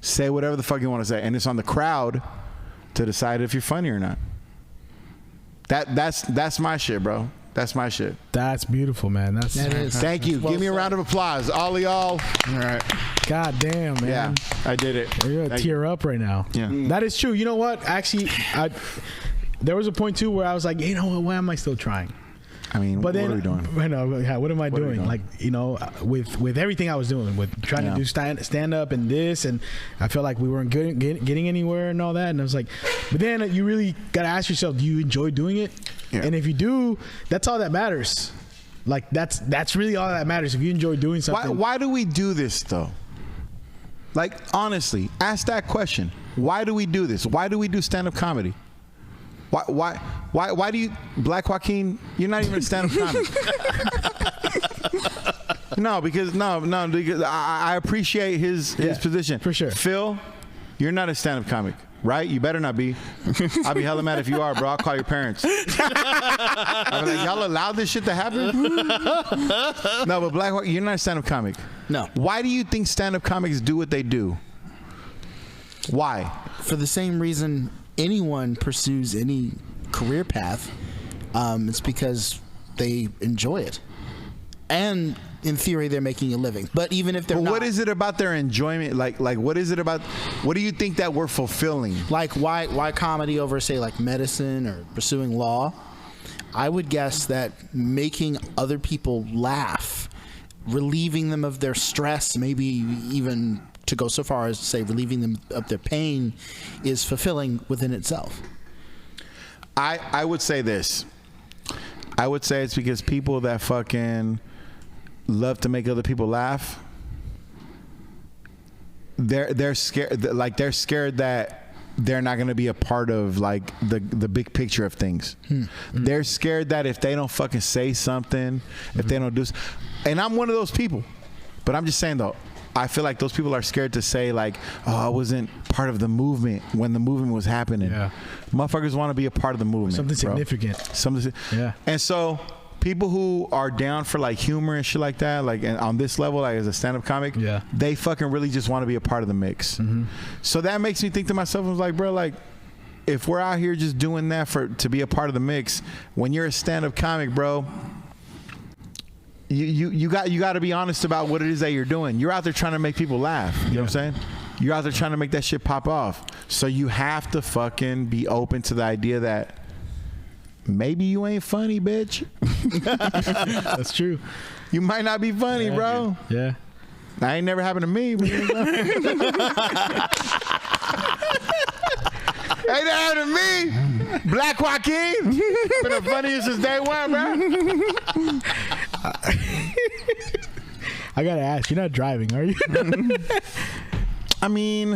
Say whatever the fuck you want to say, and it's on the crowd to decide if you're funny or not. That's my shit, bro. That's my shit.
That's beautiful, man. That
is.
Thank you. Give me a round of applause, all of y'all.
All right.
God damn, man.
Yeah, I did it.
You're gonna tear up right now.
Yeah.
That is true. You know what? Actually, there was a point too where I was like, you know what? Why am I still trying?
I mean,
But
what
then,
are we doing?
I know, what am I doing? Like, you know, with everything I was doing, with trying to do stand up and this, and I felt like we weren't getting anywhere and all that. And I was like, but then you really got to ask yourself, do you enjoy doing it?
Yeah.
And if you do, that's all that matters. Like, that's really all that matters. If you enjoy doing something.
Why do we do this though? Like, honestly, ask that question. Why do we do this? Why do we do stand-up comedy? Why do you, Black Joaquin, you're not even a stand-up comic. because I appreciate his position.
For sure.
Phil, you're not a stand-up comic, right? You better not be. I'll be hella mad if you are, bro. I'll call your parents. I'll be like, y'all allowed this shit to happen? No, but Black Joaquin, you're not a stand-up comic.
No.
Why do you think stand-up comics do what they do? Why?
For the same reason anyone pursues any career path, it's because they enjoy it, and in theory they're making a living. But even if they're not,
what is it about their enjoyment? Like what is it about? What do you think that we're fulfilling?
like why comedy over, say, like medicine or pursuing law? I would guess that making other people laugh, relieving them of their stress, maybe even to go so far as to say relieving them of their pain, is fulfilling within itself.
I would say this. I would say it's because people that fucking love to make other people laugh, they're scared. Like, they're scared that they're not going to be a part of like the big picture of things. They're scared that if they don't fucking say something, if they don't do, and I'm one of those people. But I'm just saying though, I feel like those people are scared to say like, oh, I wasn't part of the movement when the movement was happening. Yeah. Motherfuckers want to be a part of the movement.
Something significant.
Something. Yeah. And so people who are down for like humor and shit like that, like on this level, like as a stand-up comic, they fucking really just want to be a part of the mix. So that makes me think to myself, I was like, bro, like, if we're out here just doing that to be a part of the mix, when you're a stand-up comic, bro, you got to be honest about what it is that you're doing. You're out there trying to make people laugh. You know what I'm saying? You're out there trying to make that shit pop off. So you have to fucking be open to the idea that maybe you ain't funny, bitch.
That's true.
You might not be funny, bro.
Yeah.
That ain't never happened to me. Ain't that happened to me? Black Joaquin. Been the funniest since day one, bro.
I gotta ask, you're not driving, are you?
I mean,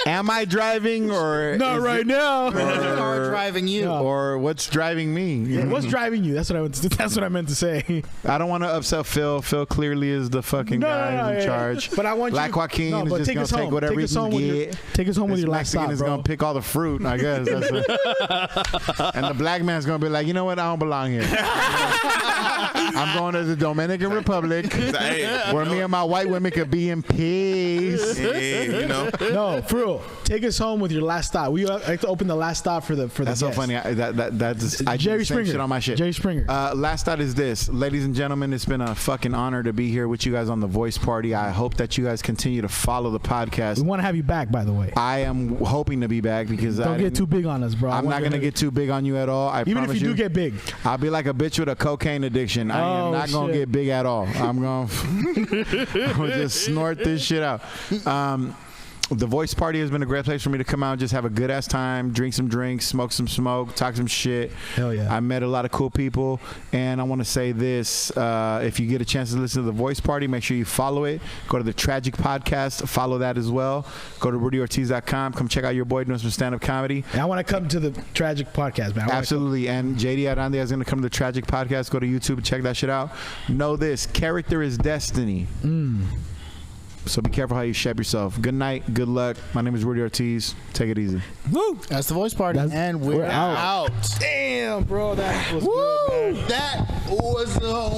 am I driving or
not right now?
The car driving you,
or what's driving me?
Yeah, what's driving you? That's what I meant to say.
I don't want to upset Phil. Phil clearly is the fucking guy in charge.
But I want
Black Joaquin is just gonna take whatever he can get.
Take us home with your last
Mexican
stop,
is
bro.
gonna pick all the fruit. I guess. And the black man's gonna be like, you know what? I don't belong here. I'm going to the Dominican Republic, where me and my white women could be in peace.
Hey,
No, for real. Take us home with your last stop. We have to open the last stop for the.
That's so funny. That's
Jerry Springer.
Shit on my shit.
Jerry Springer.
Last thought is this, ladies and gentlemen. It's been a fucking honor to be here with you guys on the Voice Party. I hope that you guys continue to follow the podcast.
We want to have you back, by the way.
I am hoping to be back because
don't get too big on us, bro.
I'm not gonna get too big on you at all.
Even if you do get big,
I'll be like a bitch with a cocaine addiction. I am not gonna get big at all. I'm gonna just snort this shit out. The Voice Party has been a great place for me to come out and just have a good ass time, drink some drinks, smoke some smoke, talk some shit.
Hell yeah.
I met a lot of cool people, and I want to say this, if you get a chance to listen to the Voice Party, make sure you follow it. Go to the Tragic Podcast, follow that as well. Go to RudyOrtiz.com, come check out your boy doing some stand-up comedy.
And I want to come to the Tragic Podcast, man.
Absolutely. And JD Aranda is going to come to the Tragic Podcast. Go to YouTube and check that shit out. Know this, character is destiny. So be careful how you shape yourself. Good night. Good luck. My name is Rudy Ortiz. Take it easy.
Woo! That's the Voice Party, and we're out.
Damn, bro, that was good, man.
That was the